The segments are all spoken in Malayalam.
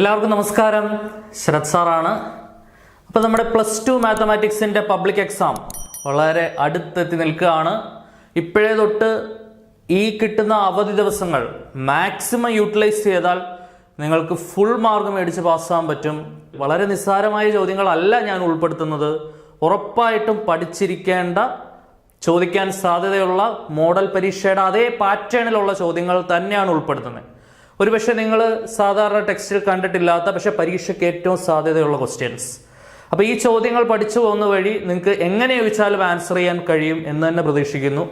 എല്ലാവർക്കും നമസ്കാരം. ശരത് സാറാണ്. അപ്പോൾ നമ്മുടെ +2 മാത്തമാറ്റിക്സിൻ്റെ പബ്ലിക് എക്സാം വളരെ അടുത്തെത്തി നിൽക്കുകയാണ്. ഇപ്പോഴേ തൊട്ട് ഈ കിട്ടുന്ന അവധി ദിവസങ്ങൾ മാക്സിമം യൂട്ടിലൈസ് ചെയ്താൽ നിങ്ങൾക്ക് ഫുൾ മാർക്ക് മേടിച്ച് പാസ്സാകാൻ പറ്റും. വളരെ നിസ്സാരമായ ചോദ്യങ്ങളല്ല ഞാൻ ഉൾപ്പെടുത്തുന്നത്. ഉറപ്പായിട്ടും പഠിച്ചിരിക്കേണ്ട, ചോദിക്കാൻ സാധ്യതയുള്ള മോഡൽ പരീക്ഷയുടെ അതേ പാറ്റേണിലുള്ള ചോദ്യങ്ങൾ തന്നെയാണ് ഉൾപ്പെടുത്തുന്നത്. ഒരുപക്ഷെ നിങ്ങൾ സാധാരണ ടെക്സ്റ്റിൽ കണ്ടിട്ടില്ലാത്ത പക്ഷെ പരീക്ഷയ്ക്ക് ഏറ്റവും സാധ്യതയുള്ള ക്വസ്റ്റ്യൻസ്. അപ്പോൾ ഈ ചോദ്യങ്ങൾ പഠിച്ചു പോകുന്ന വഴി നിങ്ങൾക്ക് എങ്ങനെ ചോദിച്ചാലും ആൻസർ ചെയ്യാൻ കഴിയും എന്ന് തന്നെ പ്രതീക്ഷിക്കുന്നു.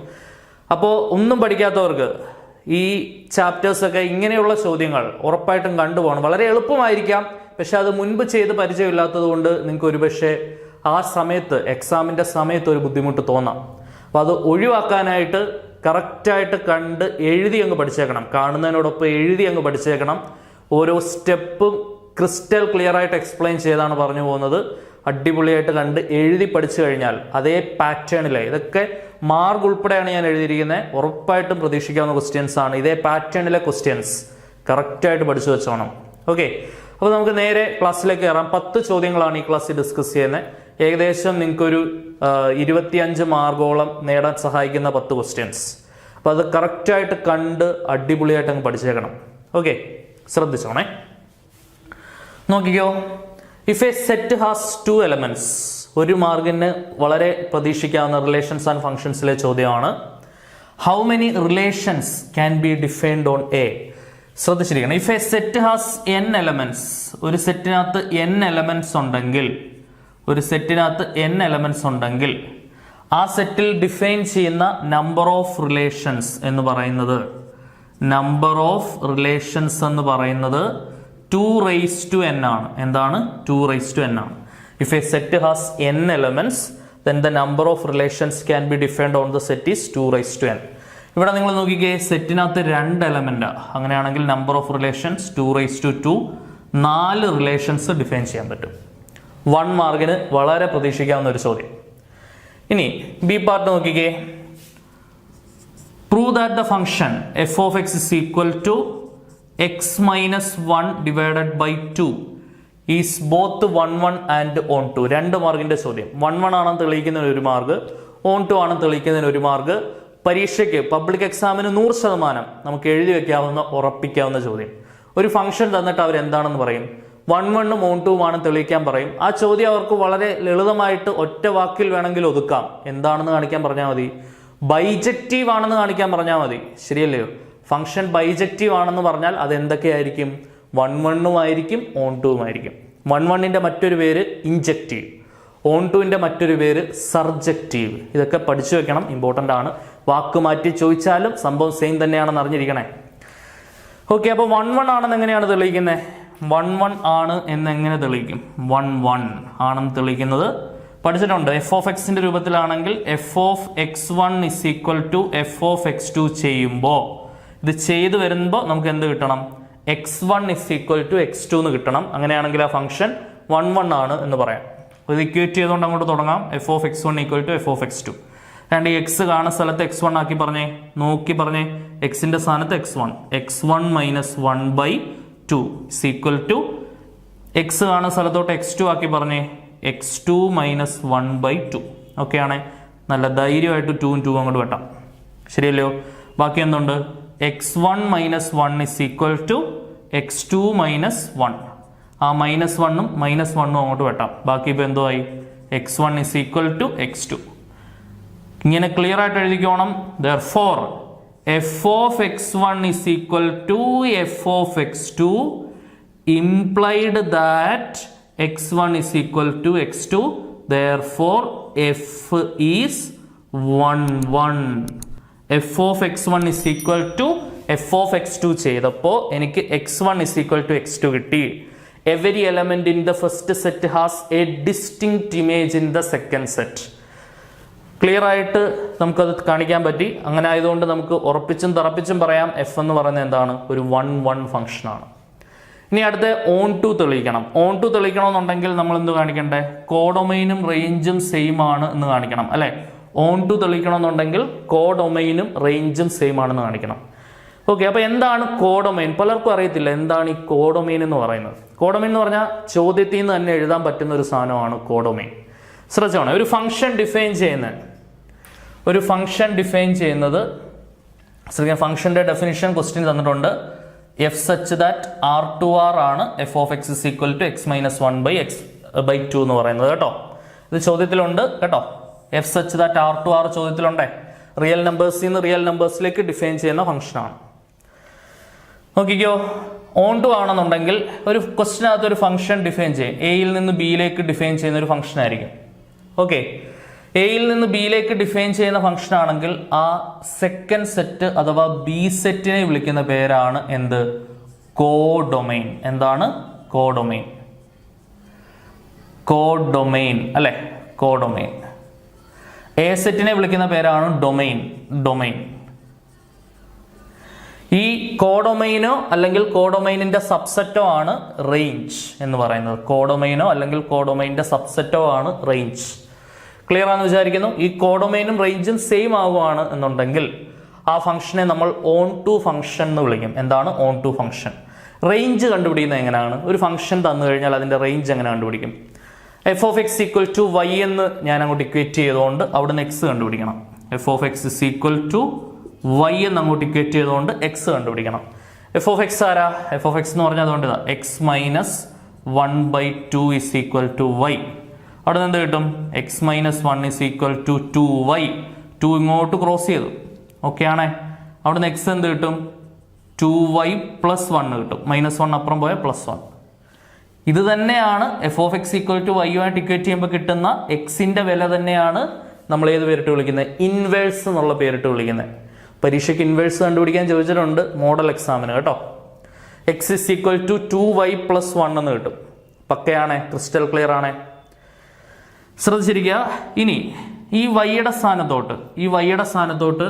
അപ്പോൾ ഒന്നും പഠിക്കാത്തവർക്ക് ഈ ചാപ്റ്റേഴ്സൊക്കെ ഇങ്ങനെയുള്ള ചോദ്യങ്ങൾ ഉറപ്പായിട്ടും കണ്ടുപോകണം. വളരെ എളുപ്പമായിരിക്കാം, പക്ഷെ അത് മുൻപ് ചെയ്ത് പരിചയമില്ലാത്തത് കൊണ്ട് നിങ്ങൾക്ക് ഒരുപക്ഷെ ആ സമയത്ത് എക്സാമിൻ്റെ സമയത്ത് ഒരു ബുദ്ധിമുട്ട് തോന്നാം. അപ്പോൾ അത് ഒഴിവാക്കാനായിട്ട് കറക്റ്റായിട്ട് കണ്ട് എഴുതി അങ്ങ് പഠിച്ചേക്കണം. കാണുന്നതിനോടൊപ്പം എഴുതി അങ്ങ് പഠിച്ചേക്കണം. ഓരോ സ്റ്റെപ്പും ക്രിസ്റ്റൽ ക്ലിയർ ആയിട്ട് എക്സ്പ്ലെയിൻ ചെയ്താണ് പറഞ്ഞു പോകുന്നത്. അടിപൊളിയായിട്ട് കണ്ട് എഴുതി പഠിച്ചു കഴിഞ്ഞാൽ അതേ പാറ്റേണിലെ, ഇതൊക്കെ മാർക്ക് ഉൾപ്പെടെയാണ് ഞാൻ എഴുതിയിരിക്കുന്നത്, ഉറപ്പായിട്ടും പ്രതീക്ഷിക്കാവുന്ന ക്വസ്റ്റ്യൻസ് ആണ്. ഇതേ പാറ്റേണിലെ ക്വസ്റ്റ്യൻസ് കറക്റ്റായിട്ട് പഠിച്ചു വെച്ചോണം. ഓക്കെ, അപ്പോൾ നമുക്ക് നേരെ ക്ലാസ്സിലേക്ക് കയറാം. 10 ചോദ്യങ്ങളാണ് ഈ ക്ലാസ്സിൽ ഡിസ്കസ് ചെയ്യുന്നത്. ഏകദേശം നിങ്ങൾക്കൊരു 25 മാർക്കോളം നേടാൻ സഹായിക്കുന്ന 10 ക്വസ്റ്റ്യൻസ്. അപ്പോൾ അത് കറക്റ്റായിട്ട് കണ്ട് അടിപൊളിയായിട്ട് അങ്ങ് പഠിച്ചേക്കണം. ഓക്കെ, ശ്രദ്ധിച്ചോണേ. നോക്കിക്കോ. If a set has 2 elements, ഒരു മാർക്കിന് വളരെ പ്രതീക്ഷിക്കാവുന്ന റിലേഷൻസ് ആൻഡ് ഫംഗ്ഷൻസിലെ ചോദ്യമാണ്. How many relations can be defined on A? ശ്രദ്ധിച്ചിരിക്കണം. If a set has n elements, ഒരു സെറ്റിനകത്ത് n എലമെന്റ്സ് ഉണ്ടെങ്കിൽ, ആ സെറ്റിൽ ഡിഫൈൻ ചെയ്യുന്ന നമ്പർ ഓഫ് റിലേഷൻസ് എന്ന് പറയുന്നത് 2n ആണ്. എന്താണ്? 2n ആണ്. If a set has n elements, then the number of relations can be defined on the set is 2n. ഇവിടെ നിങ്ങൾ നോക്കിക്കേ, സെറ്റിനകത്ത് 2 എലമെന്റ്, അങ്ങനെയാണെങ്കിൽ number of relations 2/2, 4 relations define ചെയ്യാൻ പറ്റും. 1 മാർക്കിന് വളരെ പ്രതീക്ഷിക്കാവുന്ന ഒരു ചോദ്യം. ഇനി ബി പാർട്ട് നോക്കിക്കേ. Prove that the function f of x is equal to x minus 1 divided by 2 is both on 1 and on 2. 2 മാർക്കിന്റെ ചോദ്യം. 1 ആണെന്ന് തെളിയിക്കുന്നതിന് 1 മാർക്ക്, on 2 ആണെന്ന് തെളിയിക്കുന്നതിന് 1 മാർക്ക്. പരീക്ഷയ്ക്ക് പബ്ലിക് എക്സാമിന് 100% നമുക്ക് എഴുതി വെക്കാവുന്ന, ഉറപ്പിക്കാവുന്ന ചോദ്യം. ഒരു ഫംഗ്ഷൻ തന്നിട്ട് അവർ എന്താണെന്ന് പറയും? 1 on 2 ആണെന്ന് തെളിയിക്കാൻ പറയും. ആ ചോദ്യം അവർക്ക് വളരെ ലളിതമായിട്ട് ഒറ്റ വാക്കിൽ വേണമെങ്കിൽ ഒതുക്കാം. എന്താണെന്ന് കാണിക്കാൻ പറഞ്ഞാൽ മതി? ബൈജക്റ്റീവ് ആണെന്ന് കാണിക്കാൻ പറഞ്ഞാൽ മതി. ശരിയല്ലയോ? ഫംഗ്ഷൻ ബൈജക്റ്റീവ് ആണെന്ന് പറഞ്ഞാൽ അത് എന്തൊക്കെയായിരിക്കും? 1 ആയിരിക്കും, on 2 ആയിരിക്കും. 1 മറ്റൊരു പേര് ഇൻജക്റ്റീവ്, on 2 മറ്റൊരു പേര് സർജക്റ്റീവ്. ഇതൊക്കെ പഠിച്ചു വെക്കണം, ഇമ്പോർട്ടൻ്റ് ആണ്. വാക്ക് മാറ്റി ചോദിച്ചാലും സംഭവം സെയിം തന്നെയാണെന്ന് അറിഞ്ഞിരിക്കണേ. ഓക്കെ, അപ്പോൾ 1 ആണെന്ന് എങ്ങനെയാണ് തെളിയിക്കുന്നത്? 1 ആണ് എന്ന് എങ്ങനെ തെളിയിക്കും? 1 ആണെന്ന് തെളിയിക്കുന്നത് പഠിച്ചിട്ടുണ്ട്. f of x രൂപത്തിലാണെങ്കിൽ f of x1 is equal to f of x2 ചെയ്യുമ്പോൾ, ഇത് ചെയ്ത് വരുമ്പോൾ നമുക്ക് എന്ത് കിട്ടണം? x1 is equal to x2 എന്ന് കിട്ടണം. അങ്ങനെയാണെങ്കിൽ ആ ഫംഗ്ഷൻ 1 ആണ് എന്ന് പറയാം. ഇത് ഇക്വേറ്റ് ചെയ്തുകൊണ്ട് അങ്ങോട്ട് തുടങ്ങാം. f of x1 equal to f of x2. രണ്ട് ഈ എക്സ് കാണുന്ന സ്ഥലത്ത് x1 ആക്കി പറഞ്ഞേ, നോക്കി പറഞ്ഞേ. എക്സിന്റെ സ്ഥാനത്ത് x1 minus 1/2 is equal to X കാണുന്ന സ്ഥലത്തോട്ട് x2 ആക്കി പറഞ്ഞേ, x2 minus 1/2. ഓക്കെ ആണേ? നല്ല ധൈര്യമായിട്ട് 2 2 അങ്ങോട്ട് വെട്ടാം. ശരിയല്ലയോ? ബാക്കി എന്തുണ്ട്? x1 minus 1 is equal to x2 minus 1. ആ -1 -1 അങ്ങോട്ട് വെട്ടാം. ബാക്കി ഇപ്പോൾ എന്തോ ആയി? x1 is equal to x2. ഇങ്ങനെ ക്ലിയർ ആയിട്ട് എഴുതിക്കോണം. therefore f of x1 is equal to f of x2 implied that x1 is equal to x2. therefore f is 1 f of x1 is equal to f of x2 ചെയ്തപ്പോൾ എനിക്ക് x1 is equal to x2 കിട്ടി. every element in the first set has a distinct image in the second set. Clear ആയിട്ട് നമുക്കത് കാണിക്കാൻ പറ്റി. അങ്ങനെ ആയതുകൊണ്ട് നമുക്ക് ഉറപ്പിച്ചും തറപ്പിച്ചും പറയാം f എന്ന് പറയുന്നത് എന്താണ്? ഒരു 1 ഫംഗ്ഷനാണ്. ഇനി അടുത്ത on 2 തെളിയിക്കണം. on 2 തെളിയിക്കണമെന്നുണ്ടെങ്കിൽ നമ്മൾ എന്ത് കാണിക്കണ്ടേ? കോഡൊമൈനും റേഞ്ചും സെയിം ആണ് എന്ന് കാണിക്കണം, അല്ലെ? on 2 തെളിയിക്കണമെന്നുണ്ടെങ്കിൽ കോഡൊമൈനും റേഞ്ചും സെയിം ആണെന്ന് കാണിക്കണം. ഓക്കെ, അപ്പോൾ എന്താണ് കോഡൊമൈൻ? പലർക്കും അറിയത്തില്ല എന്താണ് ഈ കോഡൊമൈൻ എന്ന് പറയുന്നത്. കോഡൊമൈൻ എന്ന് പറഞ്ഞാൽ ചോദ്യത്തിൽ നിന്ന് തന്നെ എഴുതാൻ പറ്റുന്ന ഒരു സാധനമാണ് കോഡൊമൈൻ. ശ്രദ്ധിച്ചോണം, ഒരു ഫംഗ്ഷൻ ഡിഫൈൻ ചെയ്യുന്നത് ശ്രദ്ധിക്കാം. ഫംഗ്ഷന്റെ ഡെഫിനിഷൻ ക്വസ്റ്റ്യൻ തന്നിട്ടുണ്ട്. F such that R to R ആണ് F of X is equal to X minus 1/x/2 എന്ന് പറയുന്നത് കേട്ടോ. ഇത് ചോദ്യത്തിലുണ്ട് കേട്ടോ. F such that R to R ചോദ്യത്തിലുണ്ടേ. റിയൽ നമ്പേഴ്സിൽ നിന്ന് റിയൽ നമ്പേഴ്സിലേക്ക് ഡിഫൈൻ ചെയ്യുന്ന ഫംഗ്ഷനാണ്. നോക്കിക്കോ, ഓൺ ടു ആണെന്നുണ്ടെങ്കിൽ ഒരു ക്വസ്റ്റിനകത്ത് ഒരു ഫംഗ്ഷൻ ഡിഫൈൻ ചെയ്യും. എയിൽ നിന്ന് ബിയിലേക്ക് ഡിഫൈൻ ചെയ്യുന്ന ഒരു ഫംഗ്ഷൻ ആയിരിക്കും. ഓക്കെ, എയിൽ നിന്ന് ബിയിലേക്ക് ഡിഫൈൻ ചെയ്യുന്ന ഫംഗ്ഷൻ ആണെങ്കിൽ ആ സെക്കൻഡ് സെറ്റ് അഥവാ ബി സെറ്റിനെ വിളിക്കുന്ന പേരാണ് എന്ത്? കോഡൊമൈൻ. എന്താണ്? കോഡൊമൈൻ. കോഡൊമൈൻ അല്ലെ? കോഡൊമൈൻ. എ സെറ്റിനെ വിളിക്കുന്ന പേരാണ് ഡൊമൈൻ. ഈ കോഡൊമൈനോ അല്ലെങ്കിൽ കോഡൊമൈനിന്റെ സബ്സെറ്റോ ആണ് റേഞ്ച് എന്ന് പറയുന്നത്. കോഡൊമൈനോ അല്ലെങ്കിൽ കോഡൊമൈനിന്റെ സബ്സെറ്റോ ആണ് റേഞ്ച്. ക്ലിയർ ആണെന്ന് വിചാരിക്കുന്നു. ഈ കോഡൊമൈനും റേഞ്ചും സെയിം ആവുകയാണ് എന്നുണ്ടെങ്കിൽ ആ ഫംഗ്ഷനെ നമ്മൾ ഓൺ ടു ഫംഗ്ഷൻ എന്ന് വിളിക്കും. എന്താണ്? On to function. റേഞ്ച് കണ്ടുപിടിക്കുന്നത് എങ്ങനെയാണ്? ഒരു ഫംഗ്ഷൻ തന്നു കഴിഞ്ഞാൽ അതിന്റെ റേഞ്ച് എങ്ങനെ കണ്ടുപിടിക്കും? F of X equal to Y എന്ന് ഞാൻ അങ്ങോട്ട് ഇക്വേറ്റ് ചെയ്തുകൊണ്ട് അവിടുന്ന് എക്സ് കണ്ടുപിടിക്കണം. F of X is equal to Y എന്ന് അങ്ങോട്ട് ഇക്വേറ്റ് ചെയ്തുകൊണ്ട് എക്സ് കണ്ടുപിടിക്കണം. എഫ് ഓഫ് എക്സ് ആരാ? എഫ് ഓഫ് എക്സ് എന്ന് പറഞ്ഞാൽ അതുകൊണ്ട് ഇതാ X minus 1/2 is equal to Y. അവിടെ നിന്ന് എന്ത് കിട്ടും? X minus 1 is equal to 2y. 2 ഇങ്ങോട്ട് ക്രോസ് ചെയ്തു. ഓക്കെ ആണേ. അവിടെ നിന്ന് എക്സ് എന്ത് കിട്ടും? 2y പ്ലസ് 1 കിട്ടും. -1 അപ്പുറം പോയാൽ +1. ഇത് തന്നെയാണ് F of X equal to വൈയുമായിട്ട് ഇക്വേറ്റ് ചെയ്യുമ്പോൾ കിട്ടുന്ന എക്സിന്റെ വില തന്നെയാണ് നമ്മൾ ഏത് പേരിട്ട് വിളിക്കുന്നത്? ഇൻവേഴ്സ് എന്നുള്ള പേരിട്ട് വിളിക്കുന്നത്. പരീക്ഷയ്ക്ക് ഇൻവേഴ്സ് കണ്ടുപിടിക്കാൻ ചോദിച്ചിട്ടുണ്ട് മോഡൽ എക്സാമിന് കേട്ടോ. X is equal to 2y + 1 എന്ന് കിട്ടും. പക്കയാണേ, ക്രിസ്റ്റൽ ക്ലിയർ ആണേ. ശ്രദ്ധിച്ചിരിക്കുക. ഇനി ഈ വൈയുടെ സ്ഥാനത്തോട്ട്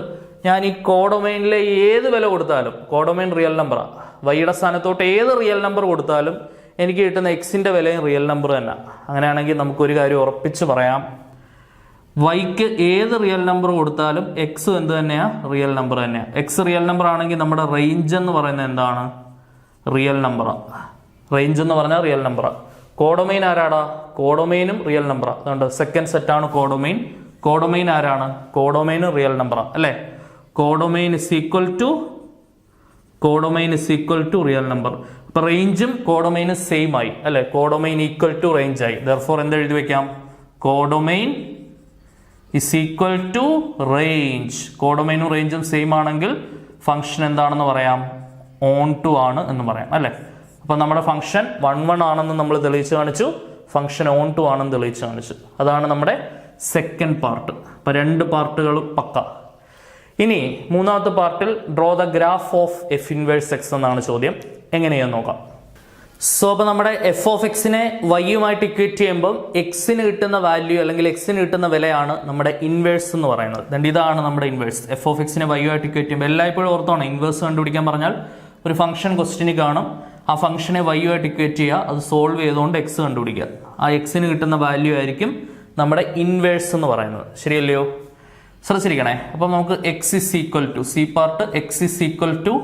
ഞാൻ ഈ കോഡൊമൈനിലെ ഏത് വില കൊടുത്താലും, കോഡൊമൈൻ റിയൽ നമ്പറാണ്, വൈയുടെ സ്ഥാനത്തോട്ട് ഏത് റിയൽ നമ്പർ കൊടുത്താലും എനിക്ക് കിട്ടുന്ന എക്സിന്റെ വിലയും റിയൽ നമ്പർ തന്നെ. അങ്ങനെയാണെങ്കിൽ നമുക്കൊരു കാര്യം ഉറപ്പിച്ച് പറയാം, വൈക്ക് ഏത് റിയൽ നമ്പർ കൊടുത്താലും എക്സ് എന്ത് തന്നെയാ? റിയൽ നമ്പർ തന്നെയാണ്. എക്സ് റിയൽ നമ്പർ ആണെങ്കിൽ നമ്മുടെ റേഞ്ച് എന്ന് പറയുന്നത് എന്താണ്? റിയൽ നമ്പറാണ്. റേഞ്ച് എന്ന് പറഞ്ഞാൽ റിയൽ നമ്പറാണ്. കോഡൊമൈൻ ആരാടാ? കോഡൊമൈനും റിയൽ നമ്പറാണ്. അതുകൊണ്ട് സെക്കൻഡ് സെറ്റാണ് കോഡൊമൈൻ. കോഡൊമൈൻ ആരാണ്? കോഡൊമൈനും റിയൽ നമ്പറാണ് അല്ലേ? Codomain is equal to real number. അപ്പൊ റേഞ്ചും കോഡൊമൈനും സെയിം ആയി അല്ലെ? കോഡൊമൈൻ ഈക്വൽ ടു റേഞ്ച് ആയി. ദെർഫോർ എന്ത് എഴുതി വെക്കാം? Codomain is equal to range. കോഡൊമൈനും റേഞ്ചും സെയിം ആണെങ്കിൽ ഫംഗ്ഷൻ എന്താണെന്ന് പറയാം? ഓൺ ടു ആണ് എന്ന് പറയാം അല്ലെ? അപ്പൊ നമ്മുടെ ഫംഗ്ഷൻ 1 ആണെന്ന് നമ്മൾ തെളിയിച്ച് കാണിച്ചു, ഫംഗ്ഷൻ ഓൺ ടു ആണെന്ന് തെളിയിച്ച് കാണിച്ചു. അതാണ് നമ്മുടെ സെക്കൻഡ് പാർട്ട്. അപ്പൊ 2 പാർട്ടുകളും പക്ക. ഇനി മൂന്നാമത്തെ പാർട്ടിൽ draw the graph of F inverse X എന്നാണ് ചോദ്യം. എങ്ങനെയാന്ന് നോക്കാം. സോ അപ്പോൾ നമ്മുടെ എഫ് ഓഫ് എക്സിനെ വൈയുമായിട്ട് ഇക്വേറ്റ് ചെയ്യുമ്പോൾ എക്സിന് കിട്ടുന്ന വാല്യൂ അല്ലെങ്കിൽ എക്സിന് കിട്ടുന്ന വിലയാണ് നമ്മുടെ ഇൻവേഴ്സ് എന്ന് പറയുന്നത്. ഇതാണ് നമ്മുടെ ഇൻവേഴ്സ്. എഫ് ഓഫ് എക്സിനെ വൈയുമായിട്ട് ഇക്വേറ്റ് ചെയ്യുമ്പോൾ എല്ലായ്പ്പോഴും ഓർത്തോണം, ഇൻവേഴ്സ് കണ്ടുപിടിക്കാൻ പറഞ്ഞാൽ ഒരു ഫംഗ്ഷൻ ക്വസ്റ്റ്യനിൽ കാണും, ആ ഫംഗ്ഷനെ വൈയുമായിട്ട് ഇക്വേറ്റ് ചെയ്യുക, അത് സോൾവ് ചെയ്തുകൊണ്ട് എക്സ് കണ്ടുപിടിക്കുക. ആ എക്സിന് കിട്ടുന്ന വാല്യൂ ആയിരിക്കും നമ്മുടെ ഇൻവേഴ്സ് എന്ന് പറയുന്നത്. ശരിയല്ലയോ? ശ്രദ്ധിച്ചിരിക്കണേ. അപ്പം നമുക്ക് X is equal to C part, X is equal to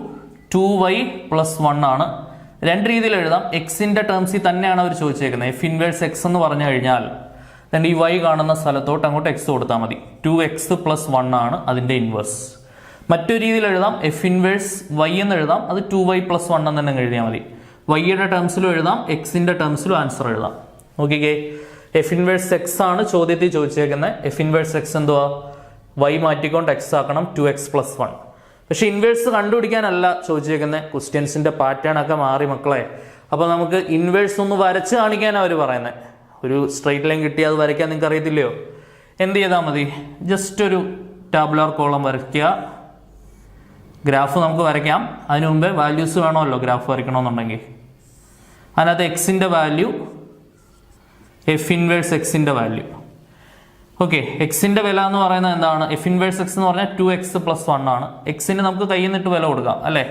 2y + 1 ആണ്. 2 രീതിയിൽ എഴുതാം. എക്സിന്റെ ടേംസിൽ തന്നെയാണ് അവർ ചോദിച്ചേക്കുന്നത്. എഫ് ഇൻവേഴ്സ് എക്സ് എന്ന് പറഞ്ഞു കഴിഞ്ഞാൽ ഈ y കാണുന്ന സ്ഥലത്തോട്ട് അങ്ങോട്ട് എക്സ് കൊടുത്താൽ മതി. 2x + 1 ആണ് അതിന്റെ ഇൻവേഴ്സ്. മറ്റൊരു രീതിയിൽ എഴുതാം, എഫ് ഇൻവേഴ്സ് y എന്ന് എഴുതാം. അത് 2y + 1 എന്ന് തന്നെ എഴുതിയാൽ മതി. വൈയുടെ ടേംസിലും എഴുതാം, എക്സിന്റെ ടേംസിലും ആൻസർ എഴുതാം. നോക്കിക്കേ, എഫ് ഇൻവേഴ്സ് എക്സ് ആണ് ചോദ്യത്തിൽ ചോദിച്ചേക്കുന്നത്. എഫ് ഇൻവേഴ്സ് എക്സ് എന്തുവാ? y മാറ്റിക്കൊണ്ട് എക്സ് ആക്കണം, 2x + 1. പക്ഷെ ഇൻവേഴ്സ് കണ്ടുപിടിക്കാനല്ല ചോദിച്ചേക്കുന്നത്. ക്വസ്റ്റ്യൻസിന്റെ പാറ്റേൺ ഒക്കെ മാറി മക്കളെ. അപ്പൊ നമുക്ക് ഇൻവേഴ്സ് ഒന്ന് വരച്ച് കാണിക്കാനാണ് അവർ പറയുന്നത്. ഒരു സ്ട്രെയിറ്റ് ലൈൻ കിട്ടി അത് വരയ്ക്കാൻ നിങ്ങൾക്ക് അറിയത്തില്ലയോ? എന്ത് ചെയ്താൽ മതി? ജസ്റ്റ് ഒരു ടാബുലാർ കോളം വരയ്ക്കുക. ഗ്രാഫ് നമുക്ക് വരയ്ക്കാം. അതിനു മുമ്പേ വാല്യൂസ് വേണമല്ലോ ഗ്രാഫ് വരയ്ക്കണമെന്നുണ്ടെങ്കിൽ. അതിനകത്ത് എക്സിന്റെ വാല്യൂ, എഫ് ഇൻവേഴ്സ് എക്സിന്റെ വാല്യൂ. ഓക്കെ, എക്സിന്റെ വില എന്ന് പറയുന്നത് എന്താണ്? എഫ് ഇൻവേഴ്സ് എക്സ് എന്ന് പറഞ്ഞാൽ 2x + 1 ആണ്. എക്സിന് നമുക്ക് കയ്യിൽ നിന്നിട്ട് വില കൊടുക്കാം അല്ലെ?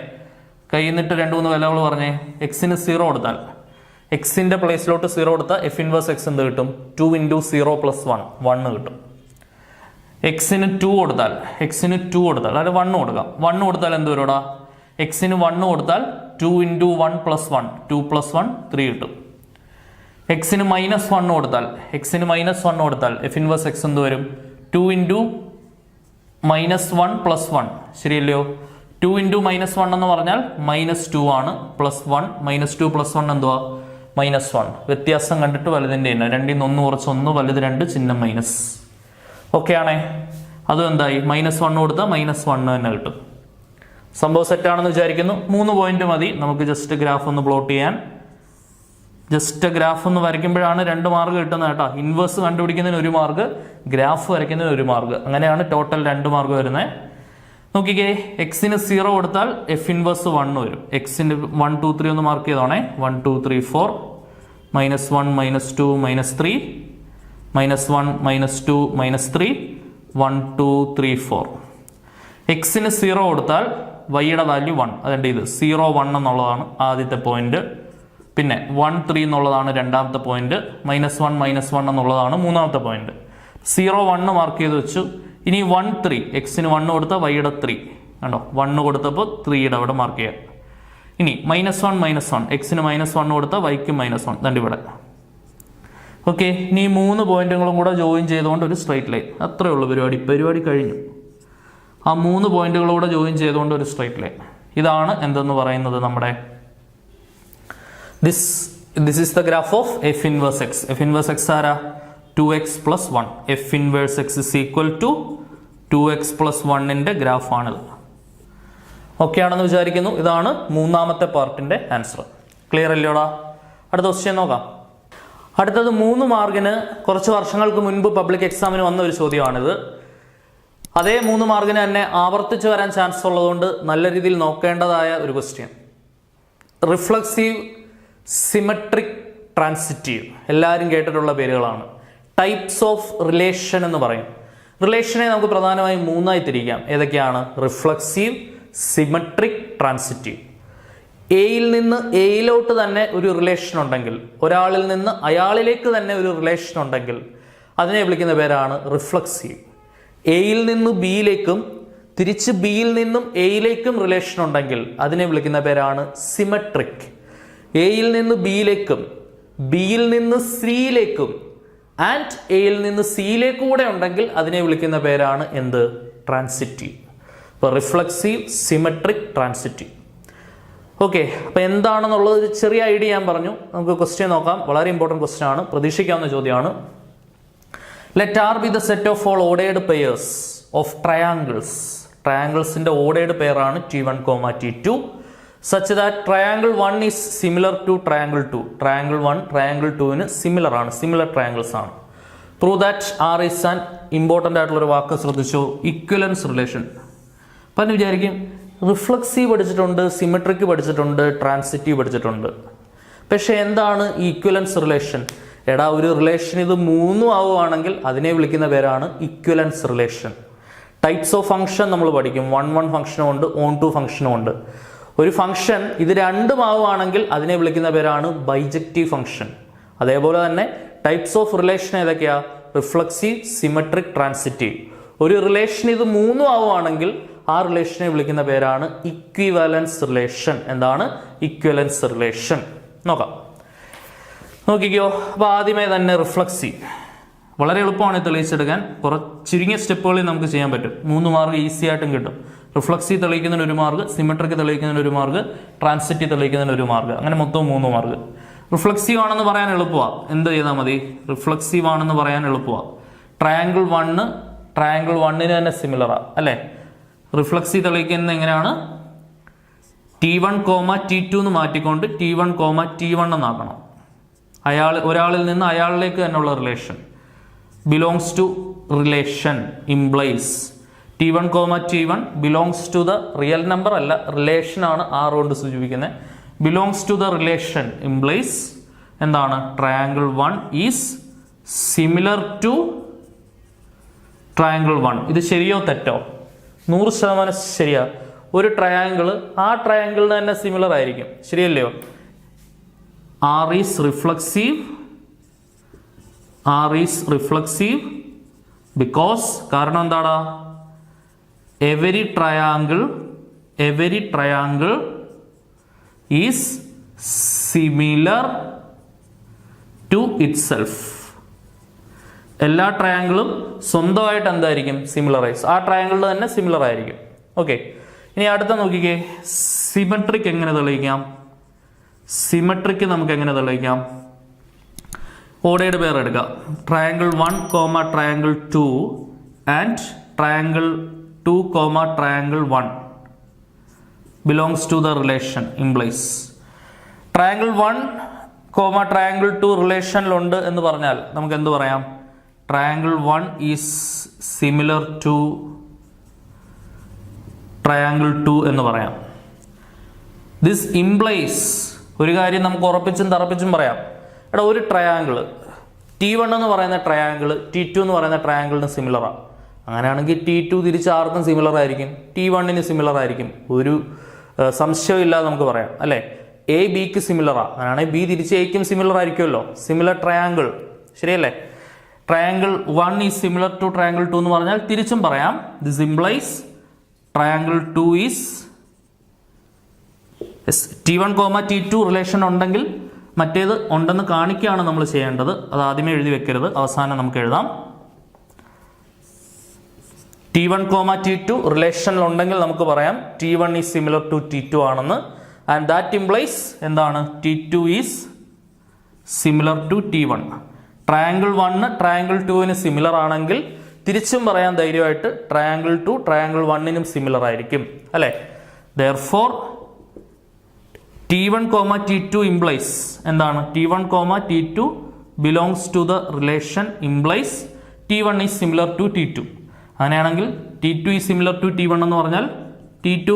കയ്യിൽ നിന്നിട്ട് 2-3 വിലകൾ പറഞ്ഞേ. എക്സിന് 0 കൊടുത്താൽ, എക്സിന്റെ പ്ലേസിലോട്ട് 0 കൊടുത്താൽ എഫ് ഇൻവേഴ്സ് എക്സ് എന്ത് കിട്ടും? 2 × 0 + 1 1 കിട്ടും. എക്സിന് 2 കൊടുത്താൽ, അത് 1 കൊടുക്കാം. 1 കൊടുത്താൽ എന്ത് വരുടാ? എക്സിന് 1 കൊടുത്താൽ 2 ഇൻറ്റു 1 പ്ലസ് 1 2 പ്ലസ് 1 3 കിട്ടും. എക്സിന് -1 കൊടുത്താൽ എഫ് ഇൻവേഴ്സ് എക്സ് എന്ത് വരും? 2 ഇൻറ്റു -1 പ്ലസ് 1 ശരിയല്ലയോ? 2 ഇൻറ്റു -1 എന്ന് പറഞ്ഞാൽ -2 ആണ്, പ്ലസ് 1 -2 പ്ലസ് 1 എന്തുവാ? -1. വ്യത്യാസം കണ്ടിട്ട് വലുതിൻ്റെ തന്നെ 2ൽ നിന്ന് 1 കുറച്ച് 1 വലുത് 2 ചിഹ്നം മൈനസ്. ഓക്കെ ആണേ? അതും എന്തായി? -1 കൊടുത്താൽ -1 തന്നെ കിട്ടും. സംഭവം സെറ്റാണെന്ന് വിചാരിക്കുന്നു. 3 പോയിന്റ് മതി നമുക്ക് ജസ്റ്റ് ഗ്രാഫ് ഒന്ന് പ്ലോട്ട് ചെയ്യാൻ. ജസ്റ്റ് ഗ്രാഫ് ഒന്ന് വരയ്ക്കുമ്പോഴാണ് 2 മാർക്ക് കിട്ടുന്നത് കേട്ടോ. ഇൻവേഴ്സ് കണ്ടുപിടിക്കുന്നതിന് 1 മാർക്ക്, ഗ്രാഫ് വരയ്ക്കുന്നതിന് 1 മാർക്ക്, അങ്ങനെയാണ് ടോട്ടൽ 2 മാർക്ക് വരുന്നത്. നോക്കിക്കേ, എക്സിന് 0 കൊടുത്താൽ എഫ് ഇൻവേഴ്സ് 1 വരും. എക്സിന് 1 2 3 ഒന്ന് മാർക്ക് ചെയ്തോണേ. 1 2 3 4 -1 -2 -3 -1 -2 -3 1 2 3 4. എക്സിന് 0 കൊടുത്താൽ വൈയുടെ വാല്യൂ 1. അതുകൊണ്ട് ഇത് 0 1 എന്നുള്ളതാണ് ആദ്യത്തെ പോയിന്റ്. പിന്നെ 1 3 എന്നുള്ളതാണ് രണ്ടാമത്തെ പോയിന്റ്. -1 -1 എന്നുള്ളതാണ് മൂന്നാമത്തെ പോയിന്റ്. 0 1 മാർക്ക് ചെയ്ത് വെച്ചു. ഇനി 1 3 എക്സിന് 1 കൊടുത്താൽ വൈയുടെ 3 കണ്ടോ, 1 കൊടുത്തപ്പോൾ 3യുടെ അവിടെ മാർക്ക് ചെയ്യാം. ഇനി -1 -1 എക്സിന് -1 കൊടുത്താൽ വൈക്ക് -1 ദണ്ട് ഇവിടെ. ഓക്കെ, ഇനി 3 പോയിന്റുകളും കൂടെ ജോയിൻ ചെയ്തുകൊണ്ട് ഒരു സ്ട്രൈറ്റ് ലൈൻ. അത്രേ ഉള്ളൂ പരിപാടി കഴിഞ്ഞു. ആ 3 പോയിന്റുകളൂടെ ജോയിൻ ചെയ്തുകൊണ്ട് ഒരു സ്ട്രൈറ്റ് ലൈൻ. ഇതാണ് എന്തെന്ന് പറയുന്നത് നമ്മുടെ this is the graph of f inverse x. f inverse x ആരാ? 2x plus 1. f inverse x is equal to 2x plus 1ന്റെ ഗ്രാഫ് ആണിത്. ഓക്കെ ആണെന്ന് വിചാരിക്കുന്നു. ഇതാണ് മൂന്നാമത്തെ പാർട്ടിന്റെ ആൻസർ. ക്ലിയർ അല്ലേടാ? അടുത്ത ക്വസ്റ്റ്യൻ നോക്കാം. അടുത്തത് 3 മാർക്കിന് കുറച്ച് വർഷങ്ങൾക്ക് മുൻപ് പബ്ലിക് എക്സാമിന് വന്ന ഒരു ചോദ്യമാണിത്. അതേ 3 മാർക്കിന് തന്നെ ആവർത്തിച്ച് വരാൻ ചാൻസ് ഉള്ളതുകൊണ്ട് നല്ല രീതിയിൽ നോക്കേണ്ടതായ ഒരു ക്വസ്റ്റ്യൻ. റിഫ്ലക്സീവ്, സിമെട്രിക്, ട്രാൻസിറ്റീവ് എല്ലാവരും കേട്ടിട്ടുള്ള പേരുകളാണ്. ടൈപ്സ് ഓഫ് റിലേഷൻ എന്ന് പറയും. റിലേഷനെ നമുക്ക് പ്രധാനമായും 3ആയി തിരിക്കാം. ഏതൊക്കെയാണ്? Reflexive, symmetric, transitive. എയിൽ നിന്ന് എയിലോട്ട് തന്നെ ഒരു റിലേഷൻ ഉണ്ടെങ്കിൽ, ഒരാളിൽ നിന്ന് അയാളിലേക്ക് തന്നെ ഒരു റിലേഷൻ ഉണ്ടെങ്കിൽ അതിനെ വിളിക്കുന്ന പേരാണ് റിഫ്ലക്സീവ്. എയിൽ നിന്ന് ബിയിലേക്കും തിരിച്ച് ബിയിൽ നിന്നും എയിലേക്കും റിലേഷൻ ഉണ്ടെങ്കിൽ അതിനെ വിളിക്കുന്ന പേരാണ് സിമെട്രിക്. എയിൽ നിന്ന് ബിയിലേക്കും ബിയിൽ നിന്ന് സിയിലേക്കും ആൻഡ് എയിൽ നിന്ന് സിയിലേക്കും കൂടെ ഉണ്ടെങ്കിൽ അതിനെ വിളിക്കുന്ന പേരാണ് എന്ത്? ട്രാൻസിറ്റീവ്. അപ്പോൾ റിഫ്ലക്സീവ്, സിമെട്രിക്, ട്രാൻസിറ്റീവ്. ഓക്കെ, അപ്പോൾ എന്താണെന്നുള്ളത് ഒരു ചെറിയ ഐഡിയ ഞാൻ പറഞ്ഞു. നമുക്ക് ക്വസ്റ്റ്യൻ നോക്കാം. വളരെ ഇമ്പോർട്ടൻറ്റ് ക്വസ്റ്റ്യൻ ആണ്, പ്രതീക്ഷിക്കാവുന്ന ചോദ്യമാണ്. Let R be the set of all ordered pairs of triangles. ട്രയാങ്കിൾസിന്റെ ഓർഡേർഡ് പെയർ ആണ് T1, T2 such that triangle 1 is similar to triangle 2. Triangle 1 triangle 2ന് similar ആണ്, സിമിലർ ട്രയാങ്കിൾസ് ആണ്. Prove that R is an important ആയിട്ടുള്ളൊരു വാക്ക് ശ്രദ്ധിച്ചു, ഇക്വലൻസ് റിലേഷൻ. അപ്പം വിചാരിക്കും റിഫ്ലക്സീവ് പഠിച്ചിട്ടുണ്ട്, സിമെട്രിക് പഠിച്ചിട്ടുണ്ട്, ട്രാൻസിറ്റീവ് പഠിച്ചിട്ടുണ്ട്. പക്ഷെ എന്താണ് ഈ ഇക്വലൻസ് റിലേഷൻ? എടാ, ഒരു റിലേഷൻ ഇത് 3 ആവുകയാണെങ്കിൽ അതിനെ വിളിക്കുന്ന പേരാണ് ഇക്വലൻസ് റിലേഷൻ. ടൈപ്സ് ഓഫ് ഫംഗ്ഷൻ നമ്മൾ പഠിക്കും. 1 ഫംഗ്ഷനും ഉണ്ട്, ഓൺ 2 ഫംഗ്ഷനും ഉണ്ട്. ഒരു ഫംഗ്ഷൻ ഇത് 2 ആവുകയാണെങ്കിൽ അതിനെ വിളിക്കുന്ന പേരാണ് ബൈജക്റ്റീവ് ഫംഗ്ഷൻ. അതേപോലെ തന്നെ ടൈപ്സ് ഓഫ് റിലേഷൻ ഏതൊക്കെയാ? Reflexive, symmetric, transitive. ഒരു റിലേഷൻ ഇത് 3 ആവുകയാണെങ്കിൽ ആ റിലേഷനെ വിളിക്കുന്ന പേരാണ് ഇക്വിവാലൻസ് റിലേഷൻ. എന്താണ് ഇക്വിവാലൻസ് റിലേഷൻ? നോക്കാം, നോക്കിക്കോ. അപ്പോൾ ആദ്യമേ തന്നെ റിഫ്ലക്സീവ് വളരെ എളുപ്പമാണ് തെളിയിച്ചെടുക്കാൻ. ചുരുങ്ങിയ സ്റ്റെപ്പുകളിൽ നമുക്ക് ചെയ്യാൻ പറ്റും. 3 മാർക്ക് ഈസി ആയിട്ടും കിട്ടും. റിഫ്ലക്സീവ് തെളിയിക്കുന്നതിന് 1 മാർക്ക്, സിമെട്രിക് തെളിയിക്കുന്നതിന് 1 മാർക്ക്, ട്രാൻസിറ്റീവ് തെളിയിക്കുന്നതിന് 1 മാർക്ക്, അങ്ങനെ മൊത്തം 3 മാർക്ക്. റിഫ്ലക്സീവ് ആണെന്ന് പറയാൻ എളുപ്പമാണ്. എന്ത് ചെയ്താൽ മതി? റിഫ്ലക്സീവ് ആണെന്ന് പറയാൻ എളുപ്പമാണ്. ട്രയാങ്കിൾ 1ന് തന്നെ സിമിലറാണ് അല്ലേ? റിഫ്ലക്സീവ് തെളിയിക്കുന്നത് എങ്ങനെയാണ്? T1, T2 എന്ന് മാറ്റിക്കൊണ്ട് T1, T1 എന്നാക്കണം. ഒരാളിൽ നിന്ന് അയാളിലേക്ക് തന്നെയുള്ള relation. belongs to relation implies T1, T1 belongs to the real number അല്ല, റിലേഷൻ ആണ് R കൊണ്ട് സൂചിപ്പിക്കുന്നത്. belongs to the relation implies എന്താണ്? triangle 1 is similar to triangle 1. ഇത് ശരിയോ തെറ്റോ? 100% ശരിയാ. ഒരു ട്രയാങ്കിൾ ആ ട്രയാങ്കിളിന് തന്നെ സിമിലർ ആയിരിക്കും, ശരിയല്ലയോ? R is reflexive because കാരണം എന്താടാ? every triangle every triangle is similar to itself. എല്ലാ ട്രയാങ്കിളും സ്വന്തമായിട്ട് എന്തായിരിക്കും? സിമിലറൈസ്. ആ ട്രയാങ്കിളിൽ തന്നെ സിമിലർ ആയിരിക്കും. ഓക്കെ, ഇനി അടുത്ത നോക്കിക്കേ, സിമെട്രിക് എങ്ങനെ തെളിയിക്കാം? സിമെട്രിക് നമുക്ക് എങ്ങനെ തെളിയിക്കാം? ഓടയുടെ പേർ എടുക്കാം. Triangle 1, triangle 2 and triangle 2, triangle 1 belongs to the relation implies. Triangle 1, triangle 2 റിലേഷനിലുണ്ട് എന്ന് പറഞ്ഞാൽ നമുക്ക് എന്ത് പറയാം? Triangle 1 is similar to triangle 2 എന്ന് പറയാം. ദിസ് ഇംപ്ലൈസ്, ഒരു കാര്യം നമുക്ക് ഉറപ്പിച്ചും തറപ്പിച്ചും പറയാം. എടാ, ഒരു ട്രയാങ്കിൾ T1 എന്ന് പറയുന്ന ട്രയാങ്കിൾ T2 എന്ന് പറയുന്ന ട്രയാങ്കിളിന് സിമിലറാണ്. അങ്ങനെയാണെങ്കിൽ T2 തിരിച്ച് ആർക്കും സിമിലർ ആയിരിക്കും, T1ന് സിമിലർ ആയിരിക്കും. ഒരു സംശയമില്ലാതെ നമുക്ക് പറയാം, അല്ലേ? എ ബിക്ക് സിമിലറാണ്, അങ്ങനെയാണെങ്കിൽ ബി തിരിച്ച് എക്കും സിമിലർ ആയിരിക്കുമല്ലോ. സിമിലർ ട്രയാങ്കിൾ, ശരിയല്ലേ? Triangle 1 is similar to triangle 2 എന്ന് പറഞ്ഞാൽ തിരിച്ചും പറയാം. This implies triangle 2 is T1, T2 relation ഉണ്ടെങ്കിൽ മറ്റേത് ഉണ്ടെന്ന് കാണിക്കുകയാണ് നമ്മൾ ചെയ്യേണ്ടത്. അത് ആദ്യമേ എഴുതി വെക്കരുത്, അവസാനം നമുക്ക് എഴുതാം. T1, T2 റിലേഷനിലുണ്ടെങ്കിൽ നമുക്ക് പറയാം T1 is similar to T2 ആണെന്ന്. ആൻഡ് ദാറ്റ് ഇംപ്ലൈസ് എന്താണ്? T2 is similar to T1. Triangle 1 triangle 2ന് സിമിലർ ആണെങ്കിൽ തിരിച്ചും പറയാൻ ധൈര്യമായിട്ട് ട്രയാങ്കിൾ 2 ട്രയാങ്കിൾ 1നും സിമിലർ ആയിരിക്കും, അല്ലേ? Therefore T1, T2 implies എന്താണ്? T1, T2 belongs to the relation implies T1 is similar to T2. അങ്ങനെയാണെങ്കിൽ T2 is similar to T1 എന്ന് പറഞ്ഞാൽ T2,